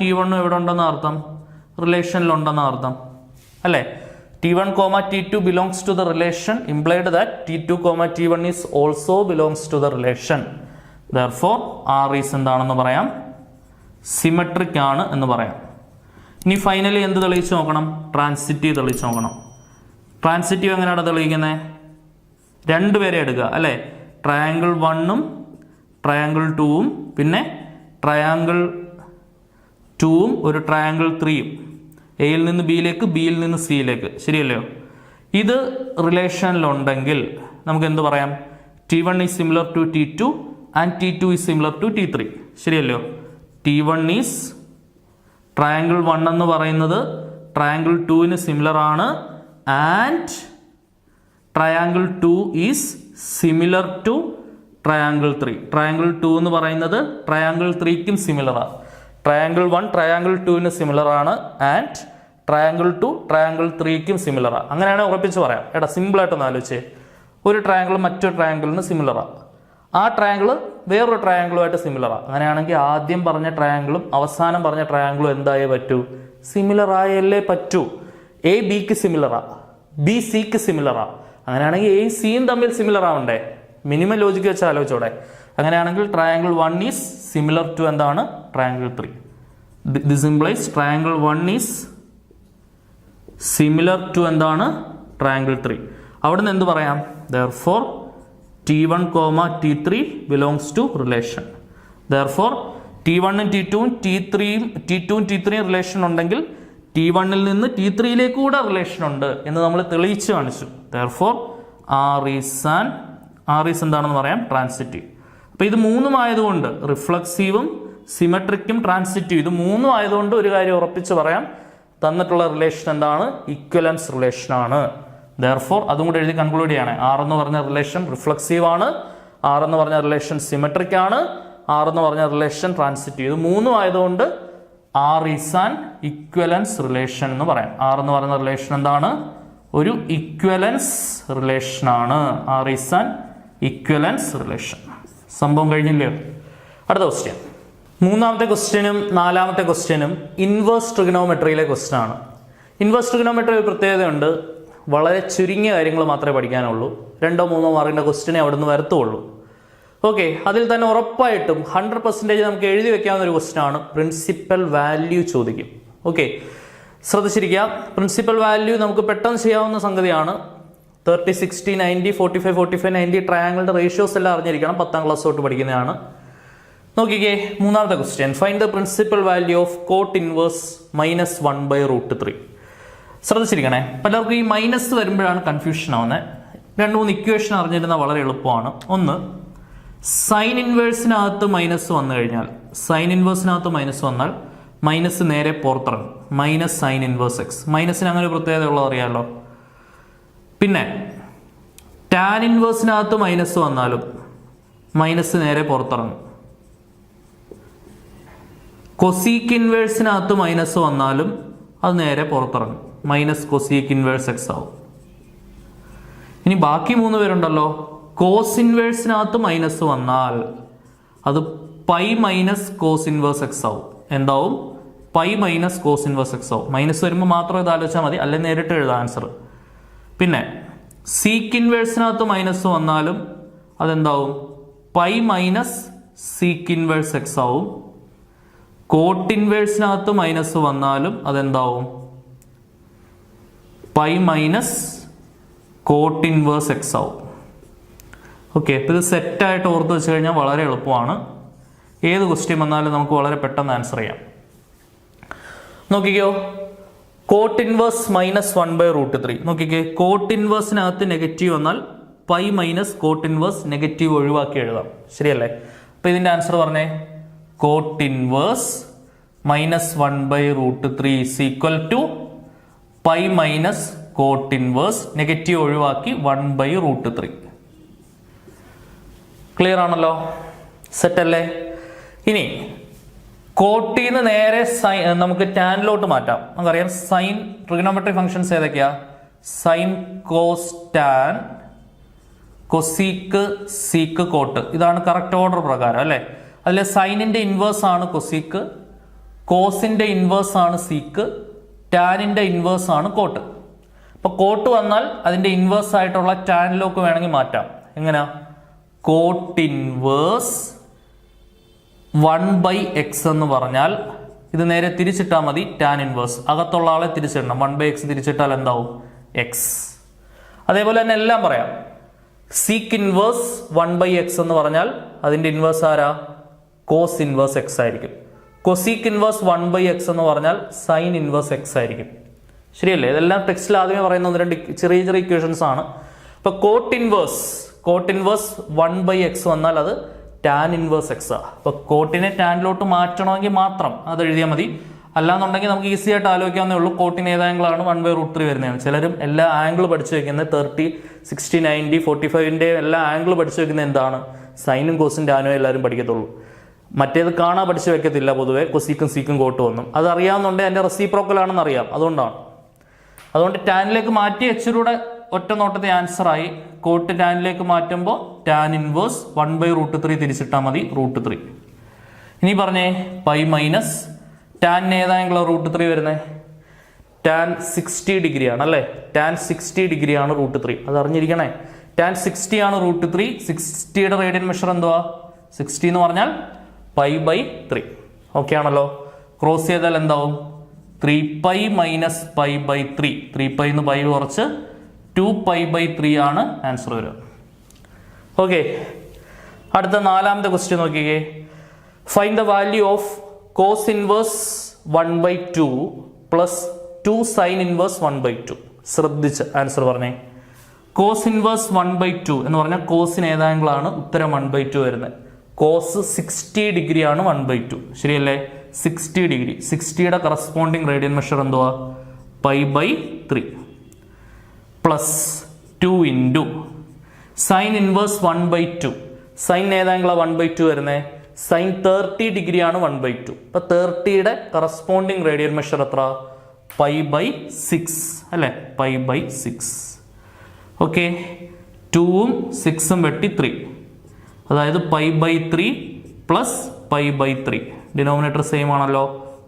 T1 എവിടെ ഉണ്ടെന്ന് അർത്ഥം? റിലേഷനിലുണ്ടെന്ന് അർത്ഥം, അല്ലേ? T1, T2 belongs to the relation implied that T2, T1 is also belongs to the relation. Therefore R is എന്താണെന്ന് പറയാം? സിമെട്രിക് ആണ് എന്ന് പറയാം. ഇനി ഫൈനലി എന്ത് തെളിയിച്ച് നോക്കണം? ട്രാൻസിറ്റീവ് തെളിയിച്ച് നോക്കണം. ട്രാൻസിറ്റീവ് എങ്ങനെയാണ് തെളിയിക്കുന്നത്? രണ്ടുപേരെ എടുക്കുക, അല്ലേ? ട്രയാങ്കിൾ 1ഉം ട്രയാങ്കിൾ 2ഉം പിന്നെ ട്രയാങ്കിൾ 2ഉം ഒരു ട്രയാങ്കിൾ 3ഉം, എയിൽ നിന്ന് ബിയിലേക്ക് ബിയിൽ നിന്ന് സിയിലേക്ക്, ശരിയല്ലയോ? ഇത് റിലേഷനിലുണ്ടെങ്കിൽ നമുക്ക് എന്ത് പറയാം? T1 is similar to T2 and T2 is similar to T3, ശരിയല്ലയോ? T1 ഈസ് ട്രയാങ്കിൾ 1 എന്ന് പറയുന്നത് ട്രയാങ്കിൾ 2ന് സിമിലർ ആണ് and triangle 2 is similar to triangle 3. Triangle 2 എന്ന് പറയുന്നത് ട്രയാങ്കിൾ 3ക്കും സിമിലറാണ്. ട്രയാങ്കിൾ 1 ട്രയാങ്കിൾ 2ന് സിമിലർ ആണ് ആൻഡ് ട്രയാങ്കിൾ 2 ട്രയാങ്കിൾ 3ക്കും സിമിലറാണ്. അങ്ങനെയാണെങ്കിൽ ഉറപ്പിച്ച് പറയാം. എടാ, സിമ്പിളായിട്ടൊന്ന് ആലോചിച്ചേ. ഒരു ട്രയാങ്കിൾ മറ്റൊരു ട്രയാങ്കിളിന് സിമിലറാണ്, ആ ട്രയാങ്കിൾ വേറൊരു ട്രയാങ്കിളുമായിട്ട് സിമിലറാണ്. അങ്ങനെയാണെങ്കിൽ ആദ്യം പറഞ്ഞ ട്രയാങ്കിളും അവസാനം പറഞ്ഞ ട്രയാങ്കിളും എന്തായേ പറ്റൂ? സിമിലർ ആയല്ലേ പറ്റൂ. എ ബിക്ക് സിമിലറാണ്, ബി സിക്ക് സിമിലറാണ്. അങ്ങനെയാണെങ്കിൽ എയും സിയും തമ്മിൽ സിമിലർ ആവണ്ടേ? മിനിമം ലോജിക്ക് വെച്ച് ആലോചിച്ചോടെ. അങ്ങനെയാണെങ്കിൽ ട്രയാങ്കിൾ 1 ഈസ് സിമിലർ ടു എന്താണ്? Triangle 3. This implies triangle 1 is similar to എന്താണ്? ട്രയാങ്കിൾ 3. അവിടെ നിന്ന് എന്ത് പറയാം? Therefore T1, T3 belongs to relation. Therefore T1 ഉം T2ഉം T2ഉം T3യും റിലേഷൻ ഉണ്ടെങ്കിൽ T1ൽ നിന്ന് T3യിലേക്ക് കൂടെ റിലേഷൻ ഉണ്ട് എന്ന് നമ്മൾ തെളിയിച്ച് കാണിച്ചു. Therefore R is എന്താണെന്ന് പറയാം? ട്രാൻസിറ്റീവ്. അപ്പോൾ ഇത് മൂന്നും ആയതുകൊണ്ട്, റിഫ്ലക്സീവും സിമെട്രിക്കും ട്രാൻസിറ്റീവ്, ഇത് മൂന്നും ആയതുകൊണ്ട് ഒരു കാര്യം ഉറപ്പിച്ച് പറയാം, തന്നിട്ടുള്ള റിലേഷൻ എന്താണ്? ഇക്വലൻസ് റിലേഷൻ ആണ്. Therefore അതും കൂടെ എഴുതി കൺക്ലൂഡ് ചെയ്യണേ. R എന്ന് പറഞ്ഞ റിലേഷൻ റിഫ്ലക്സീവ് ആണ്, R എന്ന് പറഞ്ഞ റിലേഷൻ സിമെട്രിക് ആണ്, R എന്ന് പറഞ്ഞ റിലേഷൻ ട്രാൻസിറ്റീവ്. ഇത് മൂന്നും ആയതുകൊണ്ട് R ഈസ് ആൻ ഇക്വലൻസ് റിലേഷൻ എന്ന് പറയാം. R എന്ന് പറയുന്ന റിലേഷൻ എന്താണ്? ഒരു ഇക്വലൻസ് റിലേഷൻ ആണ്. R is an ഇക്വലൻസ് relation. സംഭവം കഴിഞ്ഞില്ലയോ? അടുത്ത ക്വസ്റ്റ്യൻ. മൂന്നാമത്തെ ക്വസ്റ്റ്യനും നാലാമത്തെ ക്വസ്റ്റ്യനും ഇൻവേഴ്സ് ട്രിഗണോമെട്രിയിലെ ക്വസ്റ്റ്യൻ ആണ്. ഇൻവേഴ്സ് ട്രിഗണോമെട്രി ഒരു പ്രത്യേകതയുണ്ട്, വളരെ ചുരുങ്ങിയ കാര്യങ്ങൾ മാത്രമേ പഠിക്കാനുള്ളൂ. 2-3 മാർക്കിൻ്റെ ക്വസ്റ്റ്യനെ അവിടെ നിന്ന് വരത്തുള്ളൂ. ഓക്കെ, അതിൽ തന്നെ ഉറപ്പായിട്ടും 100% നമുക്ക് എഴുതി വെക്കാവുന്ന ഒരു ക്വസ്റ്റ്യൻ ആണ്. പ്രിൻസിപ്പൽ വാല്യൂ ചോദിക്കും. ഓക്കെ, ശ്രദ്ധിച്ചിരിക്കുക. പ്രിൻസിപ്പൽ വാല്യൂ നമുക്ക് പെട്ടെന്ന് ചെയ്യാവുന്ന സംഗതിയാണ്. 30, 60, 90, 45, 45, 90 ട്രയാങ്കിളിൻ്റെ റേഷ്യോസ് എല്ലാം അറിഞ്ഞിരിക്കണം. 10ാം ക്ലാസ് തൊട്ട് പഠിക്കുന്നതാണ്. നോക്കിക്കേ, മൂന്നാമത്തെ question. Find the principal value of coat inverse -1/√3. ശ്രദ്ധിച്ചിരിക്കണേ, പലർക്കും ഈ മൈനസ് വരുമ്പോഴാണ് കൺഫ്യൂഷൻ ആവുന്നത്. 2-3 ഇക്വേഷൻ അറിഞ്ഞിരുന്നാൽ വളരെ എളുപ്പമാണ്. ഒന്ന്, സൈൻ ഇൻവേഴ്സിനകത്ത് മൈനസ് വന്നു കഴിഞ്ഞാൽ, സൈൻ ഇൻവേഴ്സിനകത്ത് മൈനസ് വന്നാൽ മൈനസ് നേരെ പുറത്തിറങ്ങും. Minus sine inverse X. മൈനസിന് അങ്ങനെ ഒരു പ്രത്യേകത ഉള്ളത് അറിയാമല്ലോ. പിന്നെ ടാൻ ഇൻവേഴ്സിനകത്ത് മൈനസ് വന്നാലും മൈനസ് നേരെ പുറത്തിറങ്ങും. കൊസീക്ക് ഇൻവേഴ്സിനകത്ത് മൈനസ് വന്നാലും അത് നേരെ പുറത്തിറങ്ങും. മൈനസ് കൊസീക്ക് ഇൻവേഴ്സ് എക്സ് ആവും. ഇനി ബാക്കി 3 പേരുണ്ടല്ലോ, കോസ് ഇൻവേഴ്സിനകത്ത് മൈനസ് വന്നാൽ അത് pi minus cos inverse X ആവും. എന്താവും? Pi minus cos inverse X ആവും. മൈനസ് വരുമ്പോൾ മാത്രം ഇത് ആലോചിച്ചാൽ മതി, അല്ലെങ്കിൽ നേരിട്ട് എഴുതാം ആൻസർ. പിന്നെ സീക്ക് ഇൻവേഴ്സിനകത്ത് മൈനസ് വന്നാലും അതെന്താവും? Pi minus sec inverse X ആവും. കോട്ട് ഇൻവേഴ്സിനകത്ത് മൈനസ് വന്നാലും അതെന്താവും? Pi minus cot inverse X ആവും. ഓക്കെ, അപ്പോൾ ഇത് സെറ്റായിട്ട് ഓർത്ത് വെച്ച് കഴിഞ്ഞാൽ വളരെ എളുപ്പമാണ്. ഏത് ക്വസ്റ്റ്യൻ വന്നാലും നമുക്ക് വളരെ പെട്ടെന്ന് ആൻസർ ചെയ്യാം. നോക്കിക്കോ, കോട്ട് ഇൻവേഴ്സ് -1/√3. നോക്കിക്കേ, കോട്ട് ഇൻവേഴ്സിനകത്ത് നെഗറ്റീവ് വന്നാൽ pi minus cot inverse negative ഒഴിവാക്കി എഴുതാം. ശരിയല്ലേ? അപ്പോൾ ഇതിൻ്റെ ആൻസർ പറഞ്ഞേ, cot inverse -1/√3 is equal to pi minus cot inverse negative ഒഴിവാക്കി 1/√3. ക്ലിയർ ആണല്ലോ? സെറ്റ് അല്ലേ? ഇനി കോട്ടിന്ന് നേരെ സൈൻ നമുക്ക് ടാനിലോട്ട് മാറ്റാം. നമുക്കറിയാം സൈൻ ട്രിഗണോമെട്രി ഫംഗ്ഷൻസ് ഏതൊക്കെയാ? Sine, cos, tan, cosec, sec, cot. ഇതാണ് കറക്റ്റ് ഓർഡർ പ്രകാരം അല്ലേ? അതിലെ സൈനിന്റെ ഇൻവേഴ്സ് ആണ് കൊസീക്ക്, കോസിന്റെ ഇൻവേഴ്സ് ആണ് സീക്ക്, ടാനിന്റെ ഇൻവേഴ്സ് ആണ് കോട്ട്. അപ്പൊ കോട്ട് വന്നാൽ അതിന്റെ ഇൻവേഴ്സ് ആയിട്ടുള്ള ടാനിലേക്ക് വേണമെങ്കിൽ മാറ്റാം. എങ്ങനെയാ? കോട്ട് ഇൻവേഴ്സ് 1/x എന്ന് പറഞ്ഞാൽ ഇത് നേരെ തിരിച്ചിട്ടാൽ മതി. ടാൻ ഇൻവേഴ്സ് അകത്തുള്ള ആളെ തിരിച്ചിടണം. 1/x തിരിച്ചിട്ടാൽ എന്താവും? എക്സ്. അതേപോലെ തന്നെ എല്ലാം പറയാം. സീക്ക് ഇൻവേഴ്സ് 1/x എന്ന് പറഞ്ഞാൽ അതിന്റെ ഇൻവേഴ്സ് ആരാ? കോസ് ഇൻവേഴ്സ് എക്സ് ആയിരിക്കും. കൊസീക്ക് ഇൻവേഴ്സ് 1/x എന്ന് പറഞ്ഞാൽ സൈൻ ഇൻവേഴ്സ് എക്സ് ആയിരിക്കും. ശരിയല്ലേ? ഇതെല്ലാം ടെക്സ്റ്റിൽ ആദ്യമേ പറയുന്ന 2 ചെറിയ ചെറിയ ഇക്വേഷൻസ് ആണ്. ഇപ്പൊ കോട്ട് ഇൻവേഴ്സ് 1/x വന്നാൽ അത് ടാൻ ഇൻവേഴ്സ് എക്സ് ആ. അപ്പൊ കോട്ടിനെ ടാനിലോട്ട് മാറ്റണമെങ്കിൽ മാത്രം അത് എഴുതിയാൽ മതി. അല്ലാന്നുണ്ടെങ്കിൽ നമുക്ക് ഈസി ആയിട്ട് ആലോചിക്കാവുന്നേ ഉള്ളൂ. കോട്ടിന് ഏത് ആംഗിളാണ് 1/√3 വരുന്നതാണ്. ചിലരും എല്ലാ ആംഗിൾ പഠിച്ചു വെക്കുന്നത് 30, 60, 90, 45 എല്ലാ ആംഗിൾ പഠിച്ചു വെക്കുന്നത് എന്താണ്? സൈനും കോസും ടാനും എല്ലാവരും പഠിക്കത്തുള്ളൂ. മറ്റേത് കാണാൻ പഠിച്ചു വെക്കത്തില്ല പൊതുവെ. കൊസീക്കും സീക്കും കോട്ടും ഒന്നും അത് അറിയാവുന്നുണ്ടെങ്കിൽ അതിന്റെ റെസിപ്രോക്കൽ ആണെന്ന് അറിയാം. അതുകൊണ്ട് ടാനിലേക്ക് മാറ്റി വെച്ചിലൂടെ ഒറ്റ നോട്ടത്തെ ആൻസർ ആയി. കോട്ട് ടാനിലേക്ക് മാറ്റുമ്പോൾ ടാൻ ഇൻവേഴ്സ് 1/√3 തിരിച്ചിട്ടാൽ മതി, √3. ഇനി പറഞ്ഞേ, പൈ മൈനസ് ടാൻ ഏതായെങ്കിലും √3 വരുന്നത്? ടാൻ 60 ഡിഗ്രി ആണ് അല്ലേ? ടാൻ 60 ഡിഗ്രി ആണ് √3. അത് അറിഞ്ഞിരിക്കണേ. ടാൻ 60 ആണ് √3. 60യുടെ റേഡിയൻ മെഷർ എന്തുവാ? 60 എന്ന് പറഞ്ഞാൽ π/3. ഓക്കെ ആണല്ലോ? ക്രോസ് ചെയ്താൽ എന്താവും? 3π മൈനസ് π/3. 3π എന്ന് പൈ കുറച്ച് 2π/3 ആണ് ആൻസർ വരിക. ഓക്കെ, അടുത്ത 4ാമത്തെ ക്വസ്റ്റ്യൻ നോക്കിക്കേ. Find the value of cos inverse 1/2 plus 2 sine inverse 1/2. ശ്രദ്ധിച്ച് ആൻസർ പറഞ്ഞേ. കോസ് ഇൻവേഴ്സ് 1/2 എന്ന് പറഞ്ഞാൽ കോസിന് ഏതാങ്കിളാണ്? ഉത്തരം 1/2 വരുന്നത്. കോസ് 60 ഡിഗ്രി ആണ് 1/2. ശരിയല്ലേ? 60 ഡിഗ്രി. 60യുടെ കറസ്പോണ്ടിങ് റേഡിയൻ മെഷർ എന്തുവാ? π/3 plus 2 into sine inverse 1/2. Sine ഏതാങ്കിളാ 1/2 വരുന്നത്? സൈൻ 30 ഡിഗ്രി ആണ് 1/2. അപ്പൊ 30യുടെ കറസ്പോണ്ടിങ് റേഡിയൻ മെഷർ എത്ര? π/6 അല്ലെ? π/6. ഓക്കെ, 2ഉം 6ഉം വെട്ടി 3. അതായത് π/3 പ്ലസ് π/3. ഡിനോമിനേറ്റർ സെയിം ആണല്ലോ.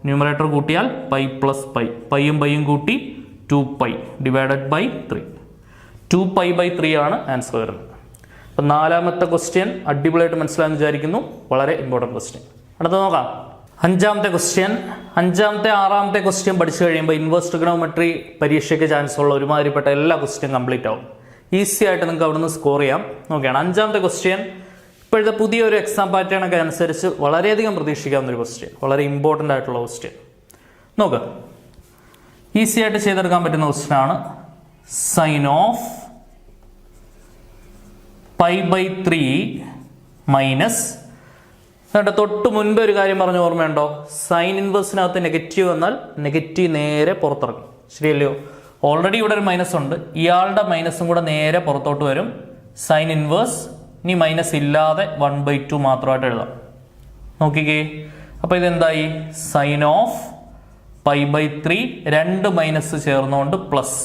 ന്യൂമറേറ്റർ കൂട്ടിയാൽ പൈ പ്ലസ് പൈ. പൈയും പൈയും കൂട്ടി 2π ഡിവൈഡഡ് ബൈ 3. 2π/3 ആണ് ആൻസർ വരുന്നത്. അപ്പം 4ാമത്തെ ക്വസ്റ്റ്യൻ അടിപൊളിയായിട്ട് മനസ്സിലായെന്ന് വിചാരിക്കുന്നു. വളരെ ഇമ്പോർട്ടൻറ്റ് ക്വസ്റ്റ്യൻ. അടുത്ത നോക്കാം. 5ാമത്തെ ക്വസ്റ്റ്യൻ. 5ാമത്തെ 6ാമത്തെ ക്വസ്റ്റ്യൻ പഠിച്ചു കഴിയുമ്പോൾ ഇൻവേഴ്സ് ട്രിഗണോമെട്രി പരീക്ഷയ്ക്ക് ചാൻസ് ഉള്ള ഒരുമാതിരിപ്പെട്ട എല്ലാ ക്വസ്റ്റ്യൻ കംപ്ലീറ്റ് ആവും. ഈസി ആയിട്ട് നിങ്ങൾക്ക് അവിടുന്ന് സ്കോർ ചെയ്യാം. നോക്കിയാണ് 5ാമത്തെ ക്വസ്റ്റ്യൻ. ഇപ്പോഴത്തെ പുതിയൊരു എക്സാം പാറ്റേൺ ഒക്കെ അനുസരിച്ച് വളരെയധികം പ്രതീക്ഷിക്കാവുന്ന ഒരു ക്വസ്റ്റ്യൻ, വളരെ ഇമ്പോർട്ടൻ്റ് ആയിട്ടുള്ള ക്വസ്റ്റ്യൻ. നോക്ക്, ഈസി ആയിട്ട് ചെയ്തെടുക്കാൻ പറ്റുന്ന ക്വസ്റ്റ്യൻ ആണ്. സൈൻ ഓഫ് π/3 മൈനസ്, എന്നിട്ട് തൊട്ട് മുൻപ് ഒരു കാര്യം പറഞ്ഞ ഓർമ്മയുണ്ടോ? സൈൻ ഇൻവേഴ്സിനകത്ത് നെഗറ്റീവ് വന്നാൽ നെഗറ്റീവ് നേരെ പുറത്തിറങ്ങും, ശരിയല്ലയോ? ഓൾറെഡി ഇവിടെ ഒരു മൈനസ് ഉണ്ട്, ഇയാളുടെ മൈനസും കൂടെ നേരെ പുറത്തോട്ട് വരും. സൈൻ ഇൻവേഴ്സ് ഇനി മൈനസ് ഇല്ലാതെ 1/2 മാത്രമായിട്ട് എഴുതാം. നോക്കിക്കേ, അപ്പൊ ഇതെന്തായി? സൈൻ ഓഫ് π/3 രണ്ട് മൈനസ് ചേർന്നുകൊണ്ട് plus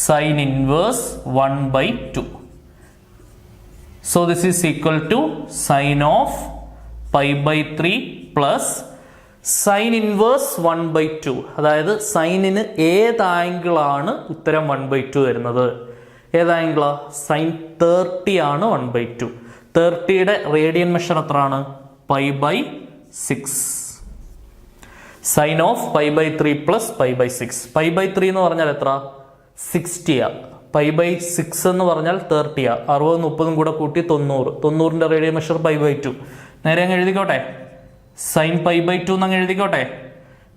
sine inverse 1/2. So this is equal to sin of π/3 plus sine inverse 1/2. അതായത് സൈനിന് ഏത് ആംഗിളാണ് ഉത്തരം 1/2 വരുന്നത്? ഏത് ആംഗിളാ? സൈൻ 30 ആണ് 1/2. 30യുടെ റേഡിയൻ മെഷർ എത്രയാണ്? π/6. Sign of π/3 plus π/6. π/3 എന്ന് പറഞ്ഞാൽ എത്ര? 60 ആ. π/6 എന്ന് പറഞ്ഞാൽ 30 ആ. 60 30 കൂടെ കൂട്ടി 90. 90ന്റെ റേഡിയൻ മെഷർ π/2. നേരെ അങ്ങ് എഴുതിക്കോട്ടെ, സൈൻ π/2 എന്നങ്ങ് എഴുതിക്കോട്ടെ.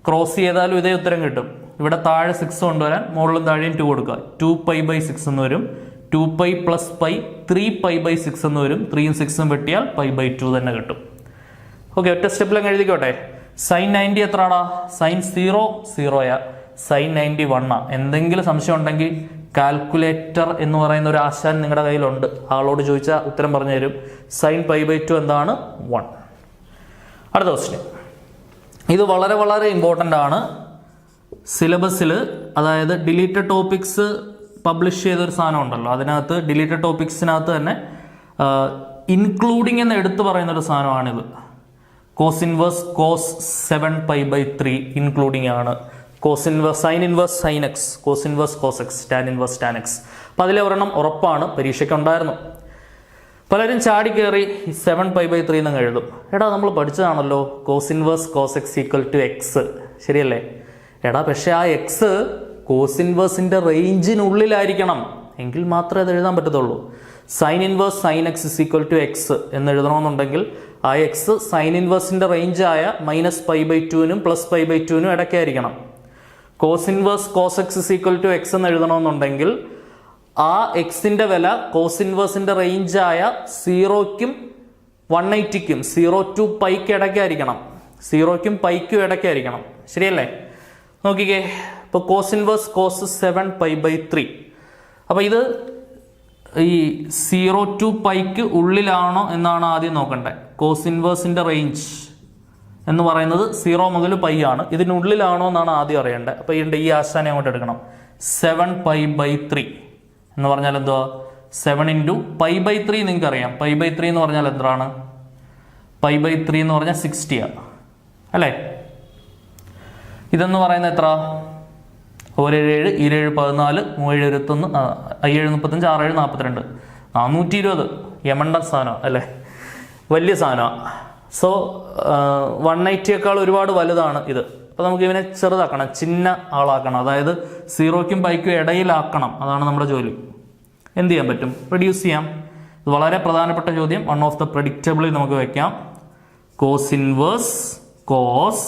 ക്രോസ് ചെയ്താലും ഇതേ ഉത്തരം കിട്ടും. ഇവിടെ താഴെ 6 കൊണ്ടുവരാൻ മുകളിലും താഴെയും 2 കൊടുക്കുക. 2π/6 എന്ന് വരും. 2π പ്ലസ് π 3π/6 എന്ന് വരും. 3യും 6ഉം വെട്ടിയാൽ π/2 തന്നെ കിട്ടും. ഓക്കെ, ഒറ്റ സ്റ്റെപ്പിൽ അങ്ങ് എഴുതിക്കോട്ടെ. സൈൻ 90 എത്രയാടാ? സൈൻ 0 സൈൻ 91 എന്തെങ്കിലും സംശയം ഉണ്ടെങ്കിൽ കാൽക്കുലേറ്റർ എന്ന് പറയുന്ന ഒരു ആശാൻ നിങ്ങളുടെ കയ്യിലുണ്ട്, ആളോട് ചോദിച്ചാൽ ഉത്തരം പറഞ്ഞു തരും. സൈൻ π/2 എന്താണ്? 1. അടുത്ത ക്വസ്റ്റ്യൻ, ഇത് വളരെ വളരെ ഇമ്പോർട്ടൻ്റ് ആണ് സിലബസിൽ. അതായത് ഡിലീറ്റഡ് ടോപ്പിക്സ് പബ്ലിഷ് ചെയ്തൊരു സാധനം ഉണ്ടല്ലോ, അതിനകത്ത് ഡിലീറ്റഡ് ടോപ്പിക്സിനകത്ത് തന്നെ ഇൻക്ലൂഡിങ് എന്ന് എടുത്തു പറയുന്ന ഒരു സാധനമാണിത്. കോസ് ഇൻവേഴ്സ് കോസ് 7π/3 ഇൻക്ലൂഡിങ് ആണ്. Cos inverse sine inverse sine X, cos inverse cos X, tan inverse tan X. അപ്പം അതിലെ ഒരെണ്ണം ഉറപ്പാണ്, പരീക്ഷയ്ക്ക് ഉണ്ടായിരുന്നു. പലരും ചാടി കയറി 7π/3 എന്നങ്ങ് എഴുതും. എടാ, നമ്മൾ പഠിച്ചതാണല്ലോ cos inverse cos x equal to x, ശരിയല്ലേ? എടാ, പക്ഷെ ആ എക്സ് കോസ് ഇൻവേഴ്സിന്റെ റേഞ്ചിനുള്ളിലായിരിക്കണം, എങ്കിൽ മാത്രമേ അത് എഴുതാൻ പറ്റത്തുള്ളൂ. Sine inverse sine x is equal to x എന്ന് എഴുതണമെന്നുണ്ടെങ്കിൽ ആ എക്സ് സൈൻ ഇൻവേഴ്സിന്റെ റേഞ്ചായ -π/2 +π/2 ഇടയ്ക്കായിരിക്കണം. Cos inverse cos x is equal to x എന്ന് എഴുതണമെന്നുണ്ടെങ്കിൽ ആ എക്സിന്റെ വില കോസ് ഇൻവേഴ്സിന്റെ റേഞ്ചായ 0ക്കും 180ക്കും 0 to πക്ക് ഇടയ്ക്കായിരിക്കണം. 0ക്കും πക്കും ഇടയ്ക്കായിരിക്കണം, ശരിയല്ലേ? നോക്കിക്കേ, ഇപ്പോൾ കോസ് ഇൻവേഴ്സ് കോസ് 7π/3. അപ്പോൾ ഇത് ഈ 0 to πക്ക് ഉള്ളിലാണോ എന്നാണ് ആദ്യം നോക്കണ്ടേ. കോസ് ഇൻവേഴ്സിന്റെ റേഞ്ച് എന്ന് പറയുന്നത് 0 മുതൽ π ആണ്. ഇതിനുള്ളിലാണോ എന്നാണ് ആദ്യം അറിയേണ്ടത്. അപ്പോൾ ഈ ആശാനെ അങ്ങോട്ട് എടുക്കണം. 7π/3 എന്ന് പറഞ്ഞാൽ എന്തുവാ? 7 × π/3 നിങ്ങൾക്ക് അറിയാം. π/3 എന്ന് പറഞ്ഞാൽ എന്താണ്? π/3 എന്ന് പറഞ്ഞാൽ 60 ആണ്, അല്ലേ? ഇതെന്ന് പറയുന്നത് എത്ര? 1 7 7 14 3 21 5 35 6 42 420. യമണ്ടൻ സാധനം അല്ലേ, വലിയ സാധനമാണ്. സോ 180യേക്കാൾ ഒരുപാട് വലുതാണ് ഇത്. അപ്പോൾ നമുക്ക് ഇവനെ ചെറുതാക്കണം, ചിന്ന ആളാക്കണം, അതായത് 0ക്കും πക്കും ഇടയിലാക്കണം. അതാണ് നമ്മുടെ ജോലി. എന്ത് ചെയ്യാൻ പറ്റും? റെഡ്യൂസ് ചെയ്യാം. ഇത് വളരെ പ്രധാനപ്പെട്ട ചോദ്യം, വൺ ഓഫ് ദ പ്രഡിക്റ്റബിളി നമുക്ക് വെക്കാം. Cos inverse cos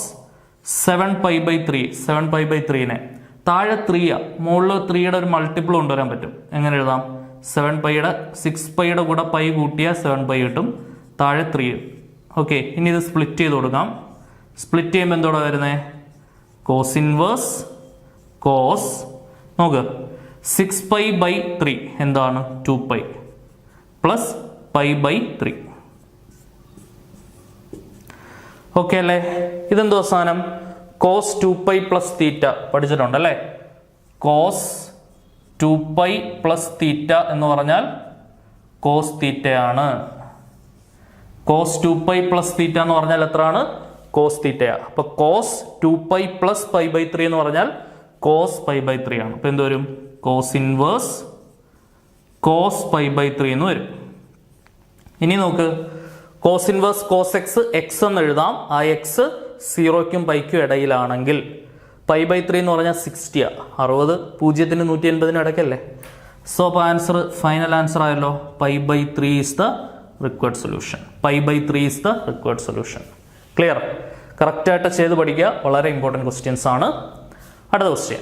7π/3. 7π/3നെ താഴെ 3 മുകളിൽ 3യുടെ ഒരു മൾട്ടിപ്പിൾ കൊണ്ടുവരാൻ പറ്റും. എങ്ങനെ എഴുതാം? 7πയുടെ 6πയുടെ കൂടെ π കൂട്ടിയാൽ 7π കിട്ടും, താഴെ 3. ഓക്കെ, ഇനി ഇത് സ്പ്ലിറ്റ് ചെയ്ത് കൊടുക്കാം. സ്പ്ലിറ്റ് ചെയ്യുമ്പോൾ എന്തോടെ വരുന്നത്? കോസ് ഇൻവേഴ്സ് കോസ്, നോക്ക്, 6π/3 എന്താണ്? 2π പ്ലസ് π/3. ഓക്കെ അല്ലേ? ഇതെന്തോ സാധനം? കോസ് 2π പ്ലസ് തീറ്റ പഠിച്ചിട്ടുണ്ടല്ലേ? കോസ് 2π പ്ലസ് തീറ്റ എന്ന് പറഞ്ഞാൽ കോസ് തീറ്റയാണ്. കോസ് 2π പ്ലസ് തീറ്റ എന്ന് പറഞ്ഞാൽ എത്രയാണ്? കോസ് തീറ്റയാണ്. അപ്പൊ കോസ് 2π പ്ലസ് π/3 എന്ന് പറഞ്ഞാൽ കോസ് π/3 ആണ്. അപ്പൊ എന്ത് വരും? കോസ് ഇൻവേഴ്സ് കോസ് π/3 എന്ന് വരും. ഇനി നോക്ക്, cos inverse cos X X എന്ന് എഴുതാം. ആ എക്സ് 0ക്കും πക്കും ഇടയിലാണെങ്കിൽ π/3 എന്ന് പറഞ്ഞാൽ 60 60 0നും 180നും ഇടയ്ക്കല്ലേ. സോ അപ്പോൾ ആൻസർ, ഫൈനൽ ആൻസർ ആയല്ലോ, π/3 is the required solution. π/3 is the required solution. Clear? കറക്റ്റായിട്ട് ചെയ്ത് പഠിക്കുക. വളരെ ഇമ്പോർട്ടൻറ്റ് ക്വസ്റ്റ്യൻസ് ആണ്. അടുത്ത ക്വസ്റ്റ്യൻ,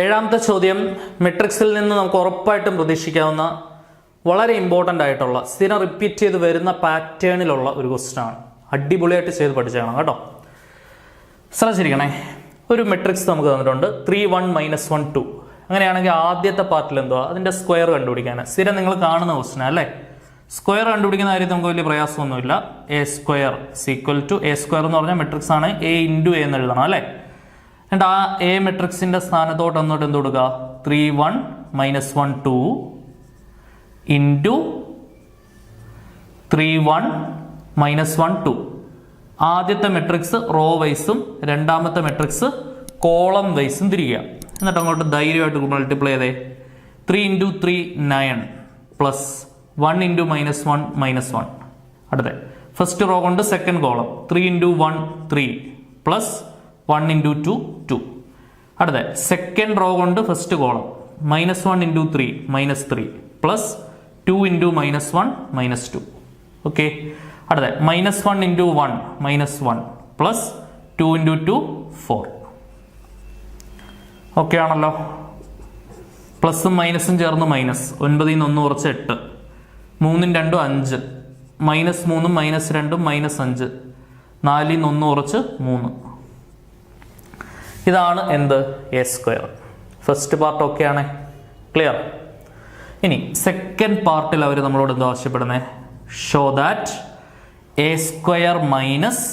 ഏഴാമത്തെ ചോദ്യം മെട്രിക്സിൽ നിന്ന് നമുക്ക് ഉറപ്പായിട്ടും പ്രതീക്ഷിക്കാവുന്ന വളരെ ഇമ്പോർട്ടൻ്റ് ആയിട്ടുള്ള സ്ഥിരം റിപ്പീറ്റ് ചെയ്ത് വരുന്ന പാറ്റേണിലുള്ള ഒരു ക്വസ്റ്റ്യൻ ആണ്. അടിപൊളിയായിട്ട് ചെയ്ത് പഠിച്ചതാണ് കേട്ടോ. ശ്രദ്ധിച്ചിരിക്കണേ. ഒരു മെട്രിക്സ് നമുക്ക് തന്നിട്ടുണ്ട് 3 1 - 1 2. അങ്ങനെയാണെങ്കിൽ ആദ്യത്തെ പാർട്ടിൽ എന്തുവാ? അതിൻ്റെ സ്ക്വയർ കണ്ടുപിടിക്കാൻ സ്ഥിരം നിങ്ങൾ കാണുന്ന ക്വസ്റ്റ്യൻ അല്ലേ? സ്ക്വയർ കണ്ടുപിടിക്കുന്ന കാര്യം നമുക്ക് വലിയ പ്രയാസമൊന്നുമില്ല. A square equal to A square എന്ന് പറഞ്ഞാൽ മെട്രിക്സ് ആണ്, എ ഇൻറ്റു എ എന്ന് എഴുതണം അല്ലേ? എന്നിട്ട് ആ എ മെട്രിക്സിന്റെ സ്ഥാനത്തോട്ട് എന്നിട്ട് എന്ത് കൊടുക്കുക? 3 1 - 1 2 ഇൻറ്റു 3 1 - 1 2. ആദ്യത്തെ മെട്രിക്സ് റോ വൈസും രണ്ടാമത്തെ മെട്രിക്സ് കോളം വൈസും തിരിക്കുക. എന്നിട്ട് അങ്ങോട്ട് ധൈര്യമായിട്ട് മൾട്ടിപ്ലൈ ചെയ്തേ. 3 × 3 9 പ്ലസ് 1 × -1 -1. അടുത്ത ഫസ്റ്റ് റോ കൊണ്ട് സെക്കൻഡ് കോളം 3 × 1 3 പ്ലസ് 1 × 2 2. അടുത്ത സെക്കൻഡ് റോ കൊണ്ട് ഫസ്റ്റ് കോളം -1 × 3 -3 പ്ലസ് 2 × -1 -2. ഓക്കെ. അടുത്ത -1 × 1 -1 പ്ലസ് 2 × 2 4. ഓക്കെ ആണല്ലോ? പ്ലസും മൈനസും ചേർന്ന് മൈനസ് 9 ൽ നിന്ന് 1 കുറച്ച് 8, 3 × 2 5, -3 -2 -5, 4 ൽ നിന്ന് 1 കുറച്ച് 3. ഇതാണ് എന്ത്? A square. First part okay ആണ്. ക്ലിയർ? ഇനി സെക്കൻഡ് പാർട്ടിൽ അവർ നമ്മളോട് എന്താ ആവശ്യപ്പെടുന്നത്? Show that A square minus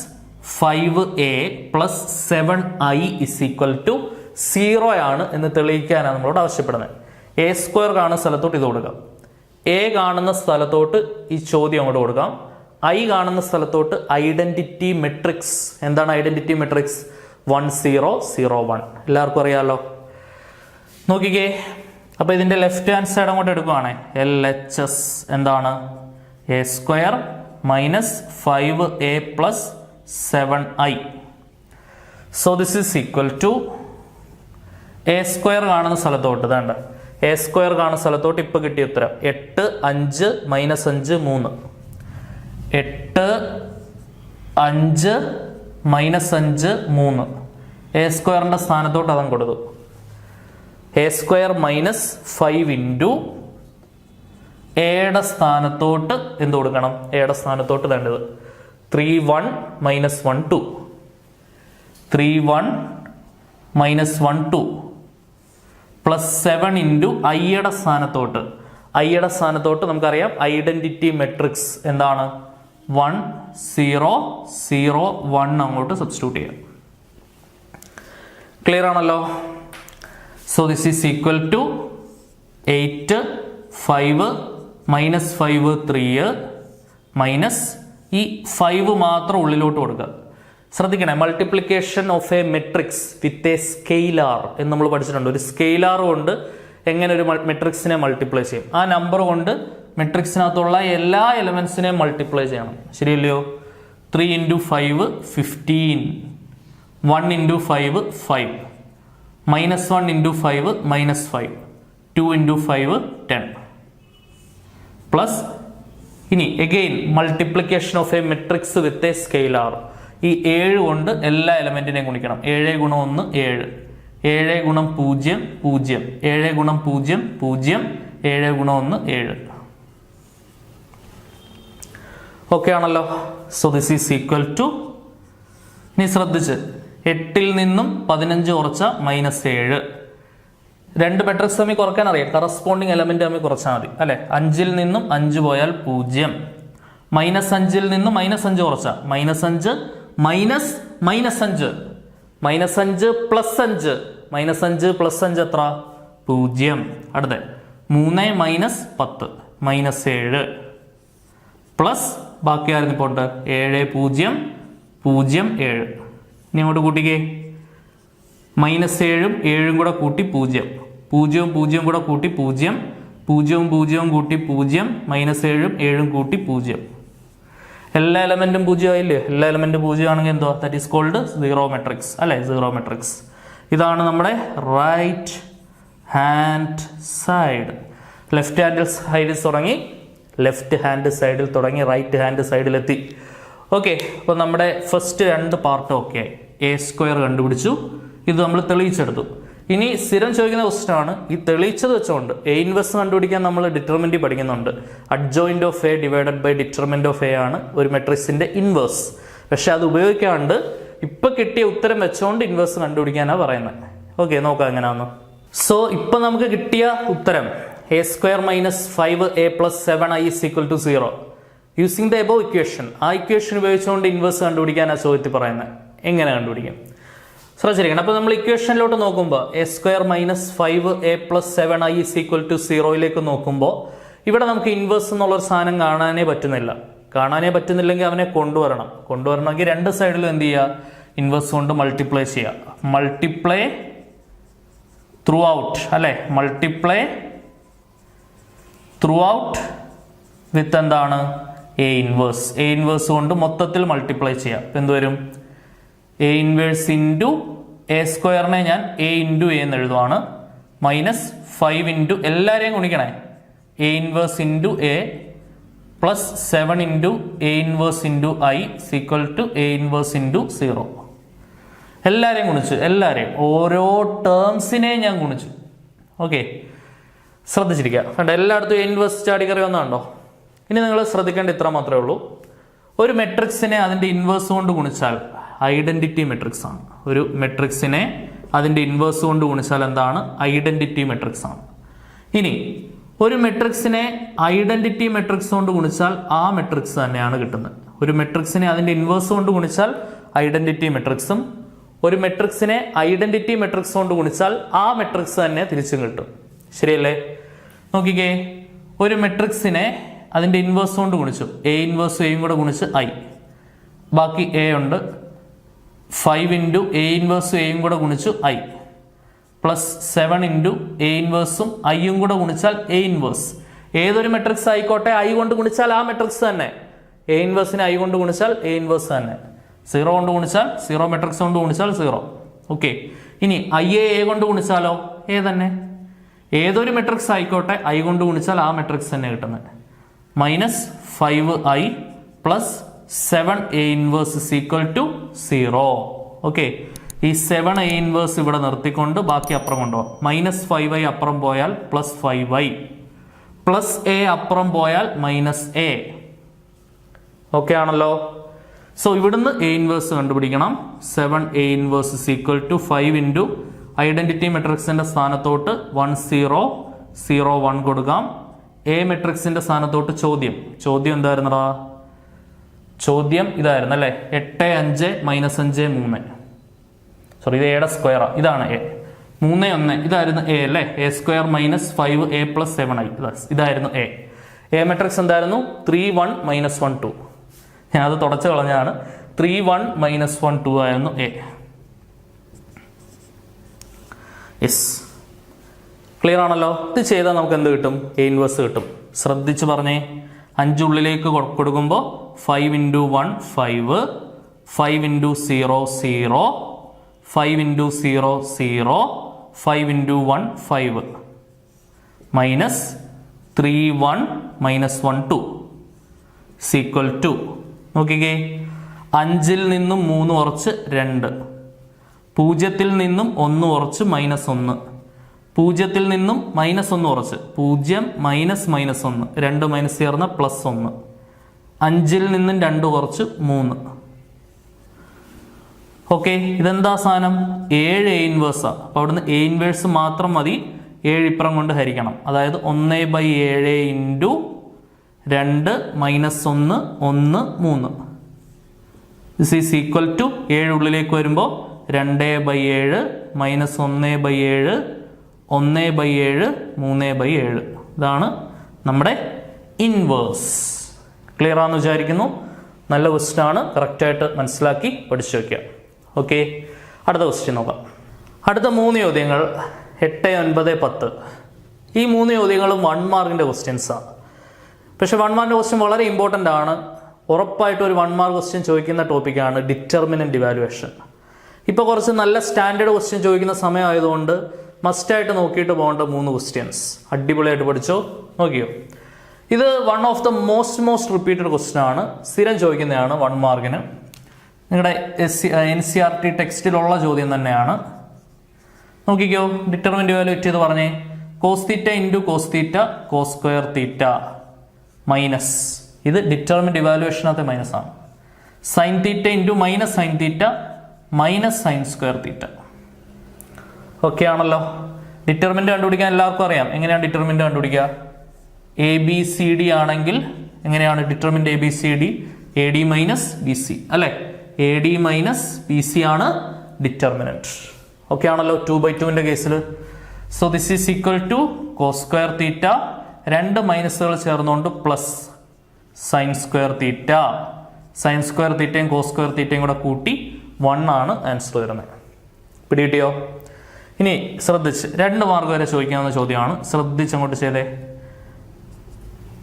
5a plus 7i is equal to 0 ആണ് എന്ന് തെളിയിക്കാനാണ് നമ്മളോട് ആവശ്യപ്പെടുന്നത്. എ സ്ക്വയർ കാണുന്ന സ്ഥലത്തോട്ട് ഇത് കൊടുക്കാം, എ കാണുന്ന സ്ഥലത്തോട്ട് ഈ ചോദ്യം അങ്ങോട്ട് കൊടുക്കാം, ഐ കാണുന്ന സ്ഥലത്തോട്ട് ഐഡന്റിറ്റി മെട്രിക്സ്. എന്താണ് ഐഡന്റിറ്റി മെട്രിക്സ്? 1 0 0 1. എല്ലാവർക്കും അറിയാമല്ലോ. നോക്കിക്കേ. അപ്പോൾ ഇതിന്റെ ലെഫ്റ്റ് ഹാൻഡ് സൈഡ് അങ്ങോട്ട് എടുക്കുവാണേ. LHS എന്താണ്? A square minus 5a plus 7i. So this is equal to A square കാണുന്ന സ്ഥലത്തോട്ട് വേണ്ട, എ സ്ക്വയർ കാണുന്ന സ്ഥലത്തോട്ട് ഇപ്പൊ കിട്ടിയ ഉത്തരം 8 5 -5 3. 8 5 -5 3. എ സ്ക്വയറിന്റെ സ്ഥാനത്തോട്ട് അതം കൊടുത്തു. എ സ്ക്വയർ മൈനസ് 5 ഇൻറ്റു എയുടെ സ്ഥാനത്തോട്ട് എന്ത് കൊടുക്കണം? എയുടെ സ്ഥാനത്തോട്ട് വേണ്ടത് 3 1 - 1 2. 3 1 - 1 2 പ്ലസ് 7 ഇൻറ്റു ഐയുടെ സ്ഥാനത്തോട്ട്. ഐയുടെ സ്ഥാനത്തോട്ട് നമുക്കറിയാം ഐഡന്റിറ്റി മെട്രിക്സ് എന്താണ്? 1 0 0 1 അങ്ങോട്ട് സബ്സ്റ്റിറ്റ്യൂട്ട് ചെയ്യാം. ക്ലിയർ ആണല്ലോ? So this is equal to 8 5 -5 3 minus ഈ 5 മാത്രം ഉള്ളിലോട്ട് കൊടുക്കുക. ശ്രദ്ധിക്കണേ, multiplication of a matrix with a scalar എന്ന് നമ്മൾ പഠിച്ചിട്ടുണ്ട്. ഒരു സ്കെയിലാർ കൊണ്ട് എങ്ങനെ ഒരു മെട്രിക്സിനെ മൾട്ടിപ്ലൈ ചെയ്യും? ആ നമ്പർ കൊണ്ട് മെട്രിക്സിനകത്തുള്ള എല്ലാ എലമെന്റ്സിനെയും മൾട്ടിപ്ലൈ ചെയ്യണം. ശരിയല്ലയോ? 3 × 5 15, 1 × 5 5, -1 × 5 -5, 2 × 5 10. പ്ലസ് ഇനി again multiplication of a matrix with a scalar. ഈ 7 കൊണ്ട് എല്ലാ എലമെന്റിനെയും ഗുണിക്കണം. 7 × 1 7, 7 × 0 0, 7 × 0 0, 7 × 1 7. ഓക്കെ ആണല്ലോ? So this is equal to, നീ ശ്രദ്ധിച്ച് 8 ൽ നിന്നും 15 കുറച്ച -7. രണ്ട് മെട്രിക്സ് തമ്മിൽ കുറയ്ക്കാൻ അറിയാം, കറസ്പോണ്ടിങ് എലമെന്റ് തമ്മിൽ കുറച്ചാൽ മതി അല്ലെ? 5 ൽ നിന്നും 5 പോയാൽ 0, -5 ൽ നിന്നും -5 കുറച്ച -5 -5 -5 പ്ലസ് 5, -5 പ്ലസ് 5 എത്ര? 0. അടുത്ത 3 -10 -7 പ്ലസ് ബാക്കി ആയിരുന്നു പോട്ടെ 7 0 0 7. ഇനി അങ്ങോട്ട് കൂട്ടിക്കേ. -7 7 കൂടെ കൂട്ടി 0, 0 0 കൂടെ കൂട്ടി 0, 0 0 കൂട്ടി 0, -7 7 കൂട്ടി 0. എല്ലാ എലമെന്റും 0 ആയില്ലേ? എല്ലാ എലമെന്റും 0 ആണെങ്കിൽ എന്തോ that is called zero matrix അല്ലെ? Zero matrix. ഇതാണ് നമ്മുടെ right hand side. Left hand side തുടങ്ങി ലെഫ്റ്റ് ഹാൻഡ് സൈഡിൽ തുടങ്ങി റൈറ്റ് ഹാൻഡ് സൈഡിലെത്തി. ഓക്കെ, അപ്പോൾ നമ്മുടെ ഫസ്റ്റ് 2 പാർട്ട് ഓക്കെ ആയി. A² കണ്ടുപിടിച്ചു, ഇത് നമ്മൾ തെളിയിച്ചെടുത്തു. ഇനി സ്ഥിരം ചോദിക്കുന്ന ക്വസ്റ്റ്യൻ ആണ്, ഈ തെളിയിച്ചത് വെച്ചുകൊണ്ട് A ഇൻവേഴ്സ് കണ്ടുപിടിക്കാൻ നമ്മൾ ഡിറ്റർമിനന്റ് പഠിക്കുന്നുണ്ട്. Adjoint of A divided by determinant of A ആണ് ഒരു മെട്രിക്സിന്റെ ഇൻവേഴ്സ്. പക്ഷെ അത് ഉപയോഗിക്കാണ്ട് ഇപ്പൊ കിട്ടിയ ഉത്തരം വെച്ചുകൊണ്ട് ഇൻവേഴ്സ് കണ്ടുപിടിക്കാനാണ് പറയുന്നത്. ഓക്കെ, നോക്കാം എങ്ങനെയാന്ന്. സോ ഇപ്പൊ നമുക്ക് കിട്ടിയ ഉത്തരം A² - 5A + 7i = 0 using the above equation. ആ ഇക്വേഷൻ ഉപയോഗിച്ചുകൊണ്ട് ഇൻവേഴ്സ് കണ്ടുപിടിക്കാനാണ് ചോദ്യത്തിൽ പറയുന്നത്. എങ്ങനെ കണ്ടുപിടിക്കും ശ്രദ്ധിച്ചിരിക്കണം. അപ്പോൾ നമ്മൾ ഇക്വേഷനിലോട്ട് നോക്കുമ്പോൾ A² - 5A + 7i = 0 നോക്കുമ്പോൾ ഇവിടെ നമുക്ക് ഇൻവേഴ്സ് എന്നുള്ളൊരു സാധനം കാണാനേ പറ്റുന്നില്ലെങ്കിൽ അവനെ കൊണ്ടുവരണമെങ്കിൽ 2 സൈഡിലും എന്ത് ചെയ്യുക, ഇൻവേഴ്സ് കൊണ്ട് മൾട്ടിപ്ലൈ ചെയ്യുക. മൾട്ടിപ്ലൈ ത്രൂ ഔട്ട് അല്ലെ, മൾട്ടിപ്ലൈ ത്രൂ ഔട്ട് വിത്ത് എന്താണ് A ഇൻവേഴ്സ് കൊണ്ട് മൊത്തത്തിൽ മൾട്ടിപ്ലൈ ചെയ്യാം. ഇപ്പം എന്തുവരും, A ഇൻവേഴ്സ് ഇൻറ്റു A² ഞാൻ A ഇൻറ്റു A എന്ന് എഴുതുവാണ്, -5 ഇൻറ്റു എല്ലാവരെയും ഗുണിക്കണേ, A inverse into A plus 7 into A inverse into I = A inverse into 0. എല്ലാവരെയും ഗുണിച്ചു, ഓരോ ടേംസിനെയും ഞാൻ ഗുണിച്ചു. ഓക്കെ, ശ്രദ്ധിച്ചിരിക്കുക. കണ്ട എല്ലായിടത്തും A ഇൻവേഴ്സ് ചാടിക്കറി ഒന്നാണ്ടോ. ഇനി നിങ്ങൾ ശ്രദ്ധിക്കേണ്ട ഇത്ര മാത്രമേ ഉള്ളൂ, ഒരു മെട്രിക്സിനെ അതിൻ്റെ ഇൻവേഴ്സ് കൊണ്ട് ഗുണിച്ചാൽ ഐഡന്റിറ്റി മെട്രിക്സ് ആണ്. ഒരു മെട്രിക്സിനെ അതിൻ്റെ ഇൻവേഴ്സ് കൊണ്ട് ഗുണിച്ചാൽ എന്താണ്, ഐഡന്റിറ്റി മെട്രിക്സ് ആണ്. ഇനി ഒരു മെട്രിക്സിനെ ഐഡന്റിറ്റി മെട്രിക്സ് കൊണ്ട് ഗുണിച്ചാൽ ആ മെട്രിക്സ് തന്നെയാണ് കിട്ടുന്നത്. ഒരു മെട്രിക്സിനെ അതിൻ്റെ ഇൻവേഴ്സ് കൊണ്ട് ഗുണിച്ചാൽ ഐഡന്റിറ്റി മെട്രിക്സും, ഒരു മെട്രിക്സിനെ ഐഡന്റിറ്റി മെട്രിക്സ് കൊണ്ട് ഗുണിച്ചാൽ ആ മെട്രിക്സ് തന്നെ തിരിച്ചും കിട്ടും. ശരിയല്ലേ? നോക്കിക്കേ, ഒരു മെട്രിക്സിനെ അതിൻ്റെ ഇൻവേഴ്സ് കൊണ്ട് ഗുണിച്ചു, A ഇൻവേഴ്സ് Aയും കൂടെ ഗുണിച്ച് I, ബാക്കി A ഉണ്ട്, 5 ഇൻറ്റു A ഇൻവേഴ്സും Aയും കൂടെ ഗുണിച്ചു I, പ്ലസ് 7 ഇൻറ്റു A ഇൻവേഴ്സും Iയും കൂടെ ഗുണിച്ചാൽ A ഇൻവേഴ്സ്. ഏതൊരു മെട്രിക്സ് ആയിക്കോട്ടെ I കൊണ്ട് ഗുണിച്ചാൽ ആ മെട്രിക്സ് തന്നെ, A ഇൻവേഴ്സിനെ I കൊണ്ട് ഗുണിച്ചാൽ A ഇൻവേഴ്സ് തന്നെ, 0 കൊണ്ട് ഗുണിച്ചാൽ 0, മെട്രിക്സ് കൊണ്ട് ഗുണിച്ചാൽ 0. ഓക്കെ, ഇനി I A കൊണ്ട് ഗുണിച്ചാലോ A തന്നെ, ഏതൊരു മെട്രിക്സ് ആയിക്കോട്ടെ I കൊണ്ട് ഗുണിച്ചാൽ ആ മെട്രിക്സ് തന്നെ കിട്ടുന്നത്. -5i plus 7A inverse = 0. Okay, ഈ 7A ഇൻവേഴ്സ് ഇവിടെ നിർത്തിക്കൊണ്ട് ബാക്കി അപ്പുറം കൊണ്ടുപോകാം. -5i അപ്പുറം പോയാൽ +5i, പ്ലസ് A അപ്പുറം പോയാൽ -A. ഓക്കെ ആണല്ലോ. സോ ഇവിടുന്ന് A ഇൻവേഴ്സ് കണ്ടുപിടിക്കണം. 7A ഇൻവേഴ്സ് = 5 ഇൻറ്റു ഐഡന്റിറ്റി മെട്രിക്സിന്റെ സ്ഥാനത്തോട്ട് 1 0 0 1 കൊടുക്കാം. A മെട്രിക്സിന്റെ സ്ഥാനത്തോട്ട് ചോദ്യം എന്തായിരുന്നടാ, ചോദ്യം ഇതായിരുന്നു അല്ലേ, 8 5 -5 3. സോറി, ഇത് A സ്ക്വയറാ, ഇതാണ് A. 3 1 ഇതായിരുന്നു A അല്ലേ. A² - 5A + 7i ഇതായിരുന്നു A. A മെട്രിക്സ് എന്തായിരുന്നു, 3 1 -1 2. ഞാൻ അത് തുടച്ചു കളഞ്ഞാണ്. 3 1 -1 2 ആയിരുന്നു A. യെസ്, ക്ലിയർ ആണല്ലോ. ഇത് ചെയ്താൽ നമുക്ക് എന്ത് കിട്ടും, A ഇൻവേഴ്സ് കിട്ടും. ശ്രദ്ധിച്ച് പറഞ്ഞേ, 5 ഉള്ളിലേക്ക് കൊടുക്കുമ്പോൾ 5 ഇൻറ്റു 1 5, 5 ഇൻറ്റു 0 0, 5 ഇൻറ്റു 0 0, 5 ഇൻറ്റു 1 5, -3 1 -1 2 = 2. നോക്കിക്കേ, 5ൽ നിന്നും 3 കുറച്ച് 2, 0ൽ നിന്നും 1 കുറച്ച് -1, 0ൽ നിന്നും -1 കുറച്ച് 0 -1, 2 മൈനസ് ചേർന്ന് +1, 5ൽ നിന്നും 2 കുറച്ച് 3. ഓക്കെ, ഇതെന്താ സാധനം, 7 A ഇൻവേഴ്സാ. അപ്പൊ അവിടുന്ന് A ഇൻവേഴ്സ് മാത്രം മതി, 7 ഇപ്പുറം കൊണ്ട് ഹരിക്കണം. അതായത് 1/7 into 2 -1 1 3 this is equal to 7 ഉള്ളിലേക്ക് വരുമ്പോൾ 2/7 -1/7 1/7 3/7. ഇതാണ് നമ്മുടെ ഇൻവേഴ്സ്. ക്ലിയർ ആണെന്ന് വിചാരിക്കുന്നു. നല്ല ക്വസ്റ്റ്യൻ ആണ്, കറക്റ്റായിട്ട് മനസ്സിലാക്കി പഠിച്ചു വയ്ക്കുക. ഓക്കെ, അടുത്ത ക്വസ്റ്റ്യൻ നോക്കാം. അടുത്ത 3 ചോദ്യങ്ങൾ 8 9 10. ഈ 3 ചോദ്യങ്ങളും 1 മാർക്കിൻ്റെ ക്വസ്റ്റ്യൻസാണ്. പക്ഷെ 1 മാർക്കിൻ്റെ ക്വസ്റ്റ്യൻ വളരെ ഇമ്പോർട്ടൻ്റ് ആണ്. ഉറപ്പായിട്ട് ഒരു 1 മാർക്ക് ക്വസ്റ്റ്യൻ ചോദിക്കുന്ന ടോപ്പിക്കാണ് ഡിറ്റർമിനന്റ് ഇവാലുവേഷൻ. ഇപ്പോൾ കുറച്ച് നല്ല സ്റ്റാൻഡേർഡ് ക്വസ്റ്റ്യൻ ചോദിക്കുന്ന സമയമായതുകൊണ്ട് മസ്റ്റായിട്ട് നോക്കിയിട്ട് പോകേണ്ട 3 ക്വസ്റ്റ്യൻസ്. അടിപൊളിയായിട്ട് പഠിച്ചോ, നോക്കിയോ. ഇത് one of the most repeated question ആണ്. സ്ഥിരം ചോദിക്കുന്നതാണ് 1 മാർക്കിന്. നിങ്ങളുടെ NCERT ടെക്സ്റ്റിലുള്ള ചോദ്യം തന്നെയാണ്. നോക്കിക്കോ, ഡിറ്റർമിനന്റ് വാല്യൂ ചെയ്ത് പറഞ്ഞേ. Cos theta into cos theta cos square theta minus, ഇത് ഡിറ്റർമിനന്റ് ഇവാലുവേഷനകത്തെ മൈനസ് ആണ്. Sine theta into minus sine theta minus sine square theta. Okay ആണല്ലോ. ഡിറ്റർമിനന്റ് കണ്ടുപിടിക്കാൻ എല്ലാവർക്കും അറിയാം. എങ്ങനെയാണ് ഡിറ്റർമിനന്റ് കണ്ടുപിടിക്കുക? ABCD ആണെങ്കിൽ എങ്ങനെയാണ് determinant ABCD? AD minus BC അല്ലെ? AD മൈനസ് BC ആണ് ഡിറ്റർമിനന്റ്. ഓക്കെ ആണല്ലോ 2/2ന്റെ കേസിൽ. So this is equal to cos square theta, രണ്ട് മൈനസുകൾ ചേർന്നുകൊണ്ട് പ്ലസ് സൈൻ സ്ക്വയർ തീറ്റ. സൈൻ സ്ക്വയർ തീറ്റയും കോസ് സ്ക്വയർ തീറ്റയും കൂടെ കൂട്ടി 1 ആണ് ആൻസർ വരുന്നത്. പിടികിട്ടിയോ? ഇനി ശ്രദ്ധിച്ച് 2 മാർക്ക് വരെ ചോദിക്കാവുന്ന ചോദ്യമാണ്. ശ്രദ്ധിച്ച് അങ്ങോട്ട് ചെയ്തേ.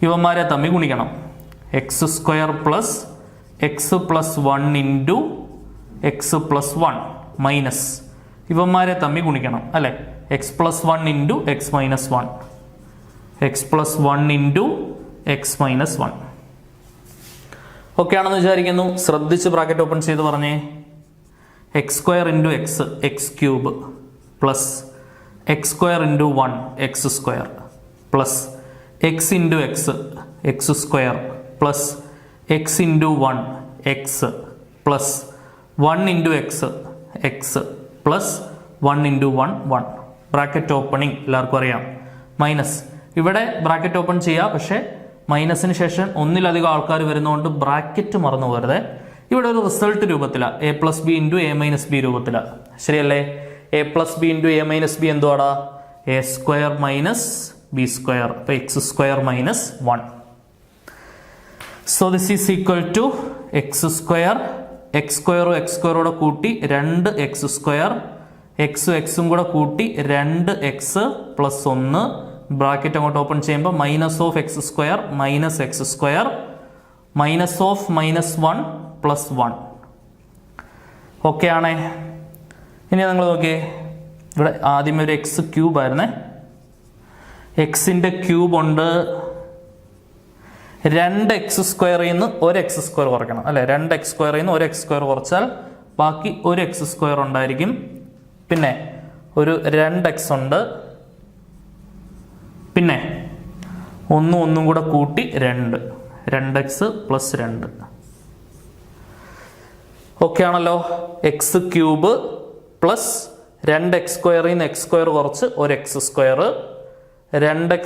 ഇവന്മാരെ തമ്മിൽ ഗുണിക്കണം. x² plus x+1 into x+1 minus ഇവന്മാരെ തമ്മിൽ ഗുണിക്കണം അല്ലെ? x+1 into x-1, x+1 into x-1. Okay ആണെന്ന് വിചാരിക്കുന്നു. ശ്രദ്ധിച്ച് ബ്രാക്കറ്റ് ഓപ്പൺ ചെയ്ത് പറഞ്ഞേ. x² into x³ plus x² into 1 x² plus x into x² plus x into 1 x plus 1 into x plus 1 into 1 1. Bracket opening എല്ലാവർക്കും അറിയാം. മൈനസ് ഇവിടെ ബ്രാക്കറ്റ് ഓപ്പൺ ചെയ്യുക, പക്ഷേ മൈനസിന് ശേഷം ഒന്നിലധികം ആൾക്കാർ വരുന്നതുകൊണ്ട് ബ്രാക്കറ്റ് മറന്നു പോകരുത്. ഇവിടെ ഒരു റിസൾട്ട് രൂപത്തിലാണ്, a+b ഇൻറ്റു a-b രൂപത്തിലാണ്. ശരിയല്ലേ? a+b ഇൻറ്റു a-b എന്തുവാടാ? a² minus b². അപ്പോൾ x² minus 1. So this is equal to x², x² കൂട്ടി 2x², x ഉം കൂടെ കൂട്ടി 2x പ്ലസ് 1. ബ്രാക്കറ്റ് അങ്ങോട്ട് ഓപ്പൺ ചെയ്യുമ്പോൾ minus of x² minus x² minus of -1 plus 1. Okay ആണേ. ഇനി നിങ്ങൾ നോക്കിയേ, ഇവിടെ ആദ്യമേ ഒരു x³ ആയിരുന്നേ. എക്സിന്റെ ക്യൂബ് ഉണ്ട്. 2x² നിന്ന് 1x² കുറയ്ക്കണം അല്ലെ? 2x² നിന്ന് 1x² കുറച്ചാൽ ബാക്കി 1x² ഉണ്ടായിരിക്കും. പിന്നെ ഒരു 2x ഉണ്ട്, പിന്നെ ഒന്നും കൂടെ കൂട്ടി 2x പ്ലസ് 2. ഓക്കെ ആണല്ലോ. x³ പ്ലസ് 2x² നിന്ന് x² കുറച്ച് 1x², 2x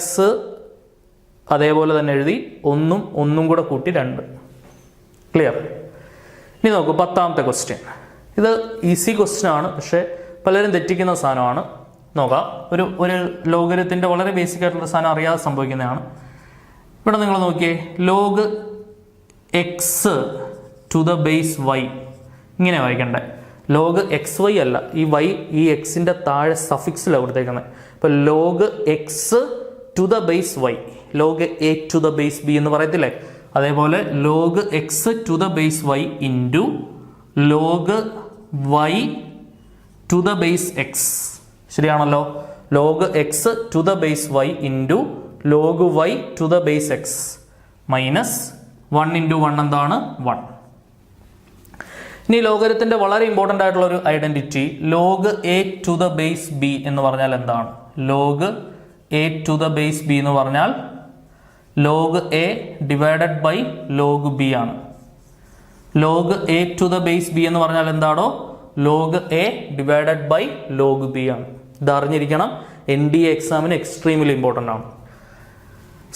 അതേപോലെ തന്നെ എഴുതി, ഒന്നും കൂടെ കൂട്ടി 2. ക്ലിയർ? ഇനി നോക്കൂ 10ാമത്തെ ക്വസ്റ്റ്യൻ. ഇത് ഈസി ക്വസ്റ്റ്യൻ ആണ്, പക്ഷെ പലരും തെറ്റിക്കുന്ന സാധനമാണ്. നോക്കാം. ഒരു ലോഗരിത്തിന്റെ വളരെ ബേസിക് ആയിട്ടുള്ള സാധനം അറിയാതെ സംഭവിക്കുന്നതാണ്. ഇവിടെ നിങ്ങൾ നോക്കിയേ, ലോഗ് x⁴y ഇങ്ങനെ വായിക്കണ്ടേ. ലോഗ് xy അല്ല, ഈ y ഈ എക്സിന്റെ താഴെ സഫിക്സിലാണ് കൊടുത്തേക്കുന്നത്. ഇപ്പൊ ലോഗ് x⁴y, ലോഗ് a⁴b എന്ന് പറയത്തില്ലേ, അതേപോലെ log x⁴y into log y⁴x. ശരിയാണല്ലോ? Log x⁴y into log y⁴x minus 1 into 1 എന്താണ്? 1. ഇനി ലോഗരിത്തിന്റെ വളരെ ഇമ്പോർട്ടൻ്റ് ആയിട്ടുള്ള ഒരു ഐഡന്റിറ്റി, ലോഗ് a⁴b എന്ന് പറഞ്ഞാൽ എന്താണ്? ലോഗ് a⁴b എന്ന് പറഞ്ഞാൽ log a divided by log b ആണ്. ലോഗ് a⁴b എന്ന് പറഞ്ഞാൽ എന്താണോ? Log a divided by log b ആണ്. ഇത് അറിഞ്ഞിരിക്കണം. NDA എക്സാമിന് എക്സ്ട്രീംലി ഇമ്പോർട്ടൻ്റ് ആണ്.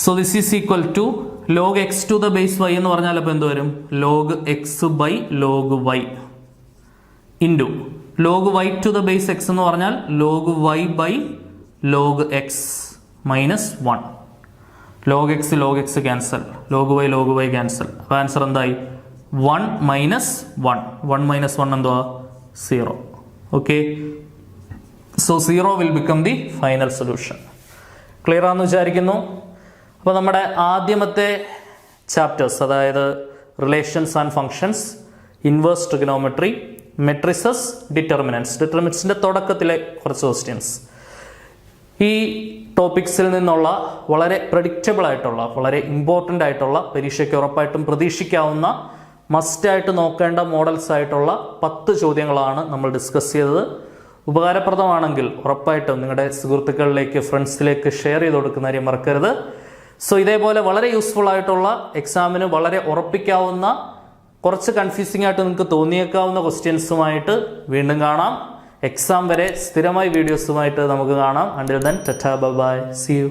So this is equal to log x⁴y എന്ന് പറഞ്ഞാൽ അപ്പോൾ എന്ത് വരും? Log x by log y into log y⁴x എന്ന് പറഞ്ഞാൽ log y by log x minus 1. Log x cancel, log y cancel. അപ്പോൾ ആൻസർ എന്തായി? 1 മൈനസ് 1. 1 മൈനസ് 1 എന്തുവാ? 0. Okay. So 0 will become the final solution. Clear ആണെന്ന് വിചാരിക്കുന്നു. അപ്പോൾ നമ്മുടെ ആദ്യമത്തെ ചാപ്റ്റേഴ്സ്, അതായത് relations and functions, inverse trigonometry, matrices, ഡിറ്റർമിനൻസിന്റെ തുടക്കത്തിലെ കുറച്ച് ക്വസ്റ്റ്യൻസ്. ഈ ടോപ്പിക്സിൽ നിന്നുള്ള വളരെ പ്രഡിക്റ്റബിൾ ആയിട്ടുള്ള വളരെ ഇമ്പോർട്ടൻ്റ് ആയിട്ടുള്ള പരീക്ഷയ്ക്ക് ഉറപ്പായിട്ടും പ്രതീക്ഷിക്കാവുന്ന മസ്റ്റായിട്ട് നോക്കേണ്ട മോഡൽസ് ആയിട്ടുള്ള 10 ചോദ്യങ്ങളാണ് നമ്മൾ ഡിസ്കസ് ചെയ്തത്. ഉപകാരപ്രദമാണെങ്കിൽ ഉറപ്പായിട്ടും നിങ്ങളുടെ സുഹൃത്തുക്കളിലേക്ക് ഫ്രണ്ട്സിലേക്ക് ഷെയർ ചെയ്ത് കൊടുക്കുന്ന കാര്യം മറക്കരുത്. സോ ഇതേപോലെ വളരെ യൂസ്ഫുൾ ആയിട്ടുള്ള എക്സാമിന് വളരെ ഉറപ്പിക്കാവുന്ന കുറച്ച് കൺഫ്യൂസിംഗ് ആയിട്ട് നിങ്ങൾക്ക് തോന്നിയേക്കാവുന്ന ക്വസ്റ്റ്യൻസുമായിട്ട് വീണ്ടും കാണാം. എക്സാം വരെ സ്ഥിരമായി വീഡിയോസുമായിട്ട് നമുക്ക് കാണാം. Until then tata bye bye, see U.